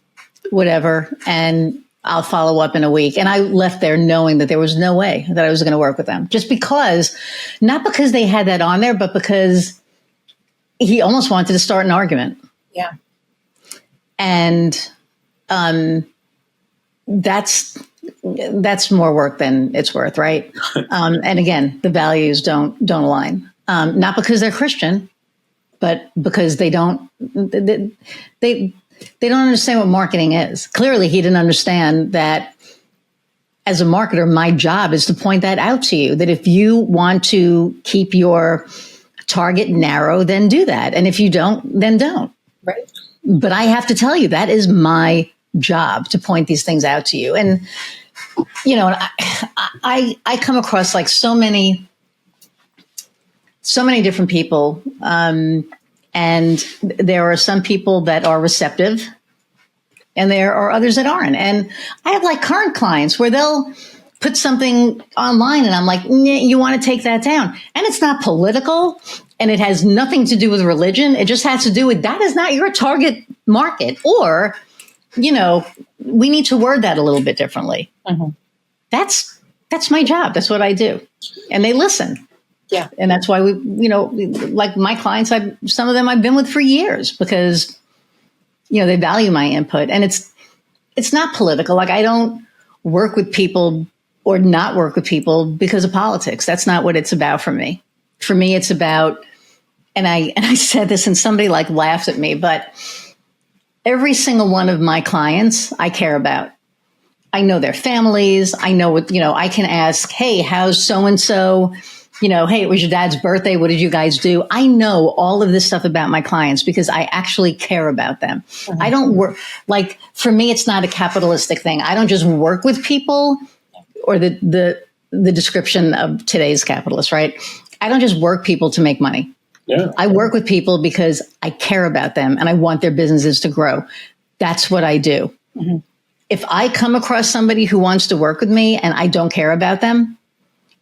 whatever, and I'll follow up in a week. And I left there knowing that there was no way that I was going to work with them, just because, not because they had that on there, but because he almost wanted to start an argument. Yeah. And that's more work than it's worth, right? And again, the values don't align. Not because they're Christian, but because they don't understand what marketing is. Clearly, he didn't understand that as a marketer, my job is to point that out to you, that if you want to keep your target narrow, then do that. And if you don't, then don't. Right. But I have to tell you, that is my job, to point these things out to you. And, I come across like so many different people. And there are some people that are receptive, and there are others that aren't. And I have like current clients where they'll put something online and I'm like, you want to take that down. And it's not political, and it has nothing to do with religion. It just has to do with, that is not your target market. Or, we need to word that a little bit differently. Mm-hmm. That's my job. That's what I do. And they listen. Yeah. And that's why like my clients, some of them I've been with for years, because, they value my input. And it's not political. Like, I don't work with people or not work with people because of politics. That's not what it's about for me. For me, it's about, and I said this and somebody like laughed at me, but every single one of my clients I care about. I know their families. I know what, I can ask, hey, how's so-and-so? Hey, it was your dad's birthday. What did you guys do? I know all of this stuff about my clients because I actually care about them. Mm-hmm. I don't work, like, for me, it's not a capitalistic thing. I don't just work with people, or the description of today's capitalist, right? I don't just work people to make money. Yeah. I work with people because I care about them and I want their businesses to grow. That's what I do. Mm-hmm. If I come across somebody who wants to work with me and I don't care about them,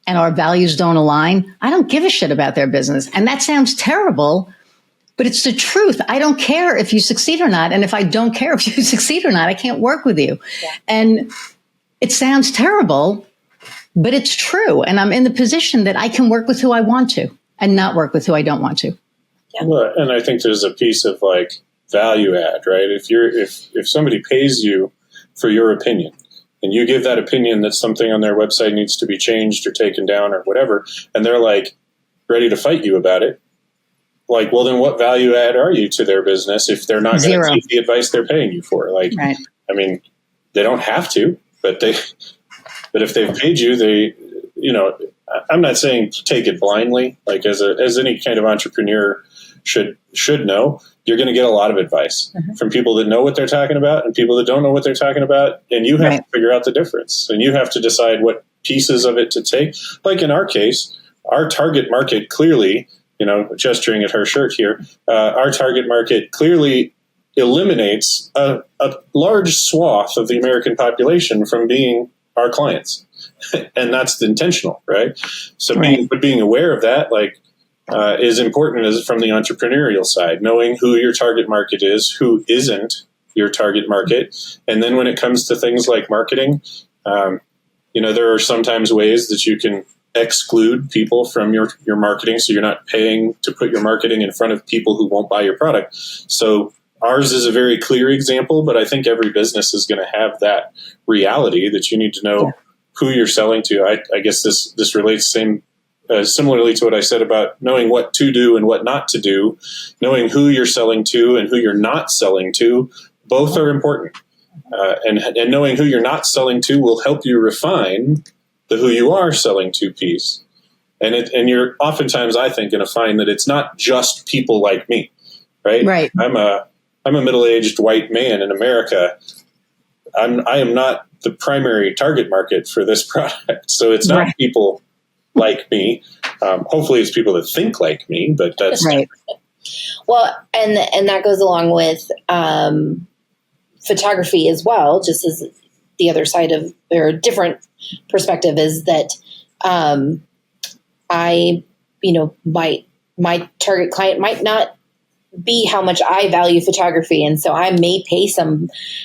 and our values don't align, I don't give a shit about their business. And that sounds terrible, but it's the truth. I don't care if you succeed or not. And if I don't care if you succeed or not, I can't work with you. Yeah. And it sounds terrible, but it's true. And I'm in the position that I can work with who I want to and not work with who I don't want to. Yeah. Well, and I think there's a piece of like value add, right? If somebody pays you for your opinion, and you give that opinion that something on their website needs to be changed or taken down or whatever, and they're like ready to fight you about it, like, well, then what value add are you to their business if they're not going to take the advice they're paying you for? Like, right. I mean, they don't have to, but if they've paid you, I'm not saying take it blindly. Like, as any kind of entrepreneur should know, you're going to get a lot of advice from people that know what they're talking about and people that don't know what they're talking about. And you have to figure out the difference, and you have to decide what pieces of it to take. Like in our case, our target market clearly, gesturing at her shirt here, our target market clearly eliminates a large swath of the American population from being our clients. And that's intentional, right? So being aware of that, like, is important as from the entrepreneurial side, knowing who your target market is, who isn't your target market. And then when it comes to things like marketing, there are sometimes ways that you can exclude people from your marketing. So you're not paying to put your marketing in front of people who won't buy your product. So ours is a very clear example, but I think every business is going to have that reality that you need to know who you're selling to. I guess this relates similarly to what I said about knowing what to do and what not to do, knowing who you're selling to and who you're not selling to. Both are important. And knowing who you're not selling to will help you refine the who you are selling to piece. And you're oftentimes, I think, going to find that it's not just people like me, right? Right. I'm a middle-aged white man in America. I am not the primary target market for this product. So it's not people like me. Hopefully it's people that think like me, but that's right. Well, and that goes along with photography as well, just as the other side of, or a different perspective is that my target client might not be how much I value photography. And so I may pay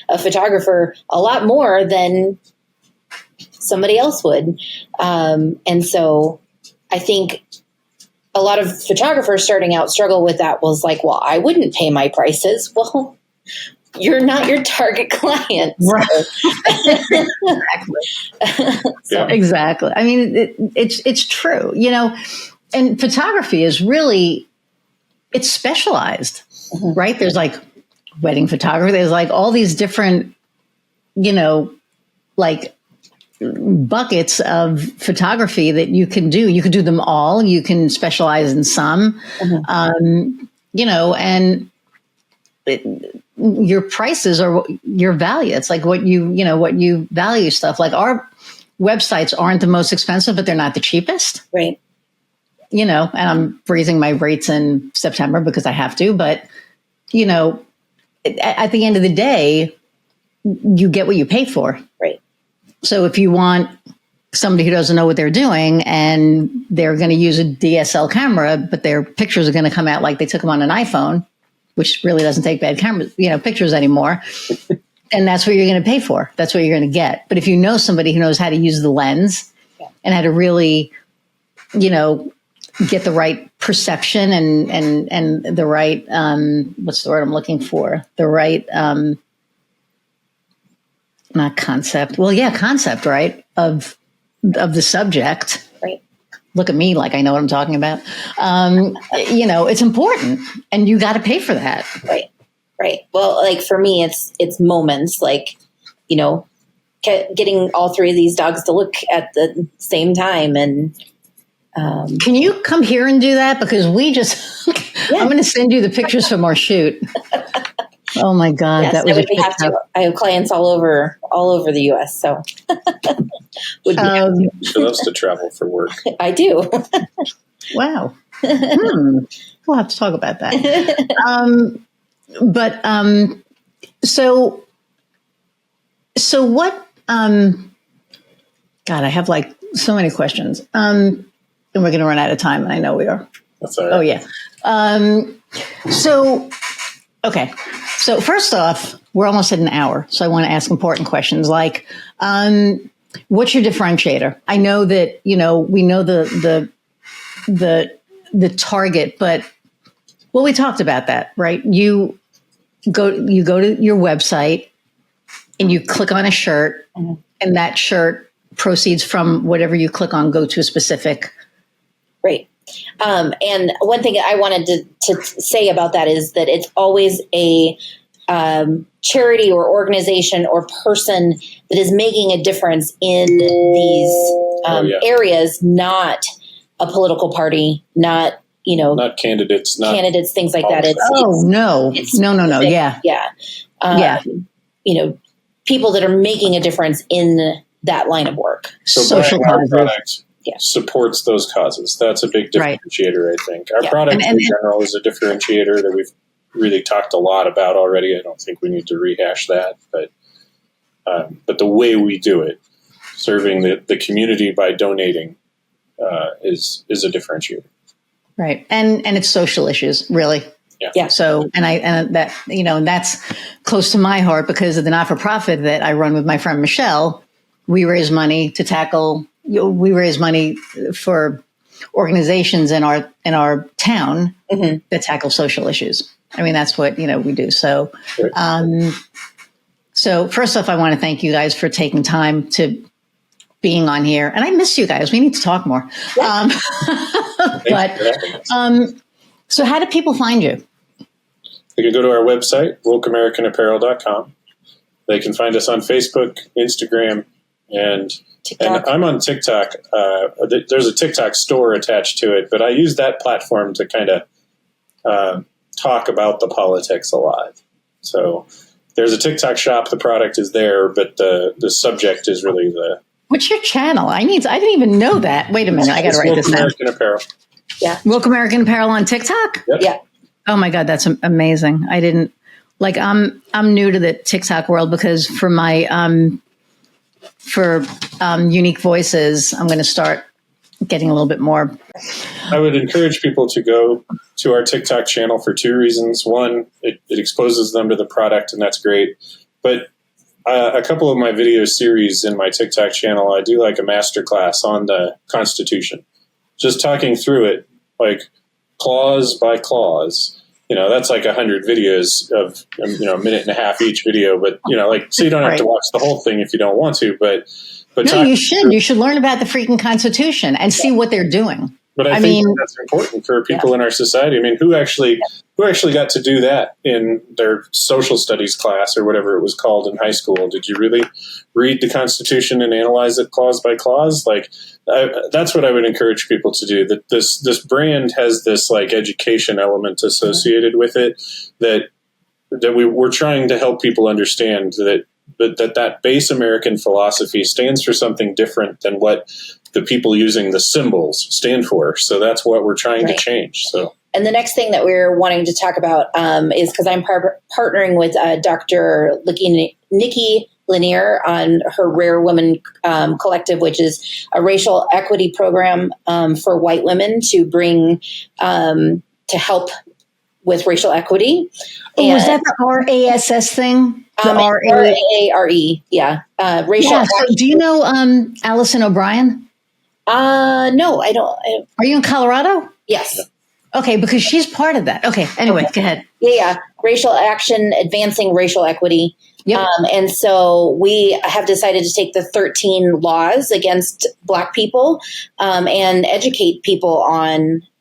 a photographer a lot more than somebody else would. And so I think a lot of photographers starting out struggle with that was like, well, I wouldn't pay my prices. Well, you're not your target client. Right. Exactly. Exactly. I mean, it's true, and photography is really, it's specialized, right? There's like wedding photography. There's like all these different, like buckets of photography that you can do. You can do them all. You can specialize in some, and your prices are your value. It's like what you value stuff. Like our websites aren't the most expensive, but they're not the cheapest. Right. And I'm raising my rates in September because I have to, but at the end of the day, you get what you pay for. Right. So if you want somebody who doesn't know what they're doing and they're going to use a DSL camera, but their pictures are going to come out like they took them on an iPhone, which really doesn't take bad pictures anymore. And that's what you're going to pay for. That's what you're going to get. But if you know somebody who knows how to use the lens and how to really, get the right perception and the right, what's the word I'm looking for? The right, not concept. Well, yeah, concept, right? Of the subject. Right. Look at me like I know what I'm talking about. It's important and you got to pay for that. Right. Right. Well, like for me, it's moments like, getting all three of these dogs to look at the same time. And can you come here and do that? Because I'm going to send you the pictures from our shoot. Oh my God. Yes, that was we have to. I have clients all over the US. So she loves to travel for work. I do. Wow. We'll have to talk about that. So what, God, I have like so many questions. And we're going to run out of time, and I know we are. That's all right. Oh, yeah. Okay. So first off, we're almost at an hour, so I want to ask important questions like, what's your differentiator? I know that, we know the target, but, well, we talked about that, right? You go to your website and you click on a shirt, and that shirt proceeds from whatever you click on, go to a specific. Right. And one thing I wanted to say about that is that it's always a charity or organization or person that is making a difference in these areas, not a political party, not candidates, things like that. No. Yeah. People that are making a difference in that line of work. So social our causes. product supports those causes. That's a big differentiator, I think. Our product in general is a differentiator that we've really talked a lot about already. I don't think we need to rehash that, but the way we do it, serving the community by donating, is a differentiator. Right. And it's social issues, really. Yeah. So, and that's close to my heart because of the not-for-profit that I run with my friend Michelle. We raise money to tackle, we raise money for organizations in our town that tackle social issues. I mean, that's what, we do. So, so first off, I want to thank you guys for taking time to being on here. And I miss you guys. We need to talk more. Yeah. So how do people find you? They can go to our website, wokeamericanapparel.com. They can find us on Facebook, Instagram, and I'm on TikTok. There's a TikTok store attached to it, but I use that platform to kind of talk about the politics a lot. So there's a TikTok shop. The product is there, but the subject is really the... What's your channel? I didn't even know that. Wait a minute. I got to write this down. Woke American Apparel. Yeah. Woke American Apparel on TikTok? Yep. Yeah. Oh my God, that's amazing. I didn't I'm new to the TikTok world because for my unique voices, I'm going to start getting a little bit more. I would encourage people to go to our TikTok channel for two reasons. One, it exposes them to the product, and that's great. But a couple of my video series in my TikTok channel, I do like a masterclass on the Constitution, just talking through it, like clause by clause. That's like 100 videos of, a minute and a half each video, but so you don't have to watch the whole thing if you don't want to, but no, you should. You should learn about the freaking Constitution and see what they're doing. But I think that's important for people in our society. I mean, who actually got to do that in their social studies class or whatever it was called in high school? Did you really read the Constitution and analyze it clause by clause? That's what I would encourage people to do. That this brand has this education element associated with it that we're trying to help people understand that base American philosophy stands for something different than what the people using the symbols stand for. So that's what we're trying to change. So, and the next thing that we're wanting to talk about is because I'm partnering with Dr. Nikki Lanier on her Rare Women Collective, which is a racial equity program for white women to bring to help with racial equity. Oh, was that the RASS thing? The RAARE, yeah. Racial. Yeah, so do you know Allison O'Brien? No, I don't. Are you in Colorado? Yes. Okay, because she's part of that. Okay, anyway, go ahead. Yeah. Racial Action, Advancing Racial Equity. Yep. And so we have decided to take the 13 laws against Black people and educate people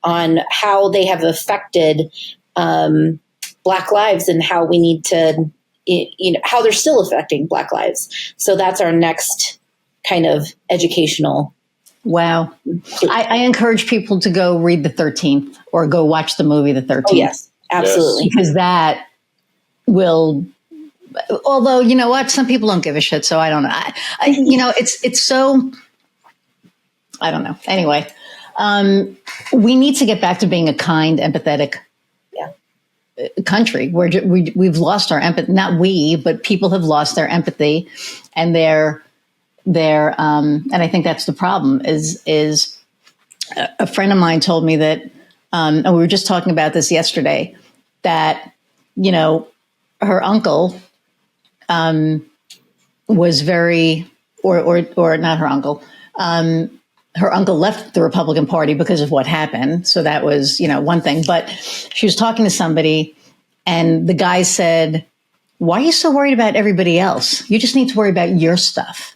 on how they have affected Black lives and how we need to, how they're still affecting Black lives. So that's our next kind of educational. Wow. I encourage people to go read the 13th or go watch the movie The 13th. Oh, yes, absolutely. Yes. Because that will, although, you know what, some people don't give a shit. So I don't know. It's so, I don't know. Anyway, we need to get back to being a kind, empathetic country where we've lost our empathy. Not we, but people have lost their empathy and their and I think that's the problem is a friend of mine told me that, and we were just talking about this yesterday, that, her uncle, was very, or not her uncle, her uncle left the Republican Party because of what happened. So that was, one thing, but she was talking to somebody and the guy said, why are you so worried about everybody else? You just need to worry about your stuff.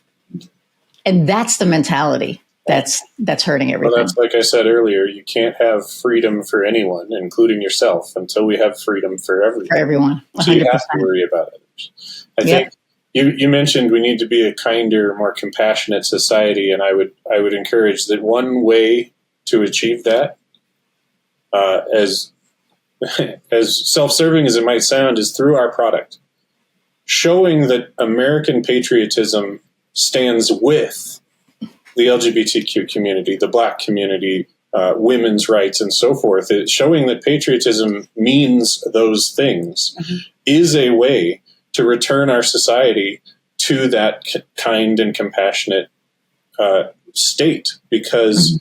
And that's the mentality that's hurting everything. Well, that's like I said earlier, you can't have freedom for anyone, including yourself, until we have freedom for everyone. For everyone. 100%. So you have to worry about others. I think you mentioned we need to be a kinder, more compassionate society, and I would encourage that one way to achieve that, as self-serving as it might sound, is through our product. Showing that American patriotism stands with the LGBTQ community, the Black community, women's rights, and so forth. It's showing that patriotism means those things is a way to return our society to that kind and compassionate state, because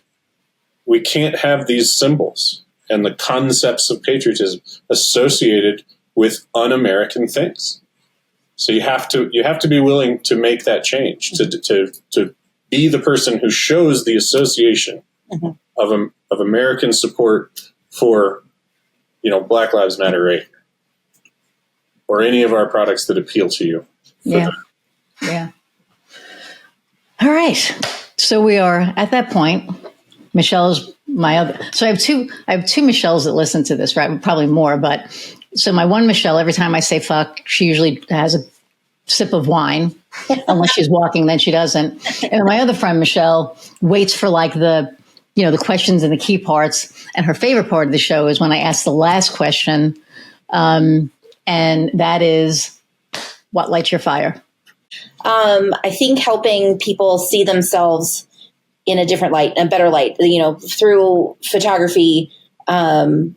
we can't have these symbols and the concepts of patriotism associated with un-American things. So you have to be willing to make that change, to be the person who shows the association of American support for, Black Lives Matter, right? Or any of our products that appeal to you. Yeah. Yeah. All right. So we are at that point. Michelle's my other. So I have two Michelles that listen to this, right? Probably more, but so my one Michelle, every time I say fuck, she usually has a sip of wine. Unless she's walking, then she doesn't. And my other friend, Michelle, waits for like the questions and the key parts. And her favorite part of the show is when I ask the last question. And that is, what lights your fire? I think helping people see themselves in a different light, a better light, through photography. I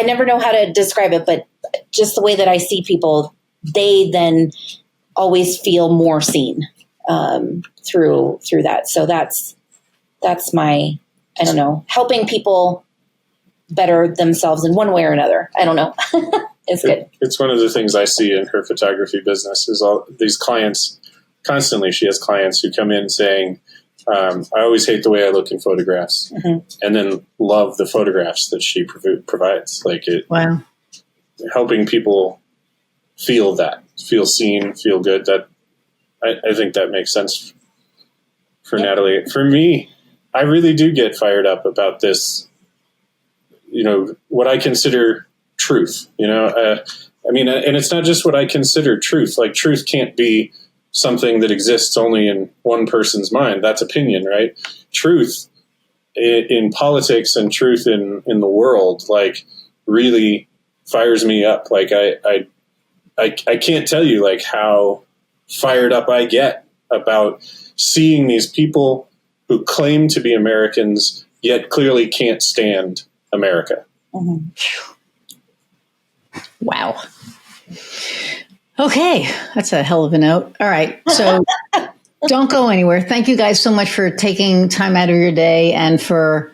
never know how to describe it, but just the way that I see people, they then always feel more seen, through that. So that's my, I don't know, helping people better themselves in one way or another. I don't know. It's good. It's one of the things I see in her photography business is all these clients. Constantly, she has clients who come in saying, I always hate the way I look in photographs, and then love the photographs that she provides. Like it, wow, helping people feel seen, feel good. That I think that makes sense for Natalie. For me, I really do get fired up about this. What I consider truth. And it's not just what I consider truth. Like truth can't be something that exists only in one person's mind. That's opinion, right? Truth in politics and truth in the world, like really fires me up. Like I can't tell you like how fired up I get about seeing these people who claim to be Americans yet clearly can't stand America. Mm-hmm. Wow. Okay, that's a hell of a note. All right, so don't go anywhere. Thank you guys so much for taking time out of your day and for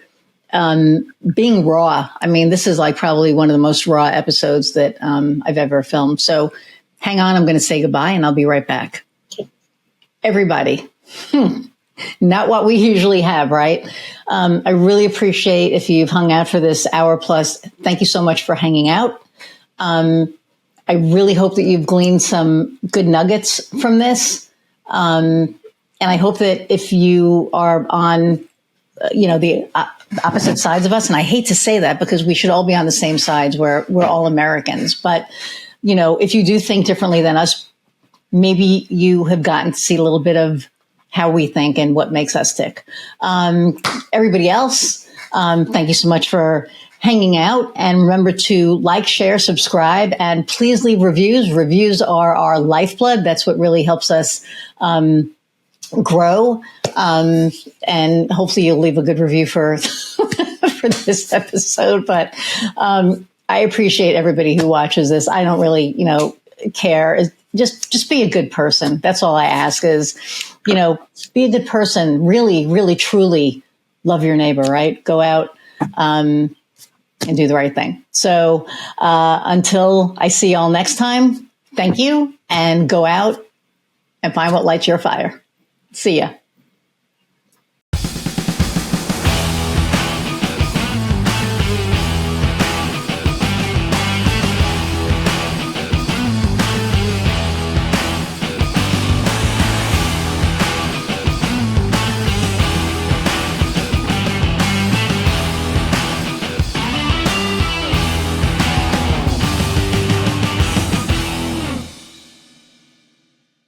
being raw. I mean, this is like probably one of the most raw episodes that I've ever filmed. So hang on, I'm going to say goodbye and I'll be right back. Okay. Everybody, not what we usually have, right? I really appreciate if you've hung out for this hour plus. Thank you so much for hanging out. I really hope that you've gleaned some good nuggets from this. And I hope that if you are on, the opposite sides of us, and I hate to say that because we should all be on the same sides where we're all Americans. But, if you do think differently than us, maybe you have gotten to see a little bit of how we think and what makes us tick. Everybody else, thank you so much for hanging out, and remember to like, share, subscribe, and please leave reviews. Reviews are our lifeblood. That's what really helps us grow. And hopefully you'll leave a good review for for this episode. But I appreciate everybody who watches this. I don't really, care. Just be a good person. That's all I ask is, be a good person. Really, really, truly love your neighbor, right? Go out and do the right thing. So until I see y'all next time, thank you, and go out and find what lights your fire. See ya.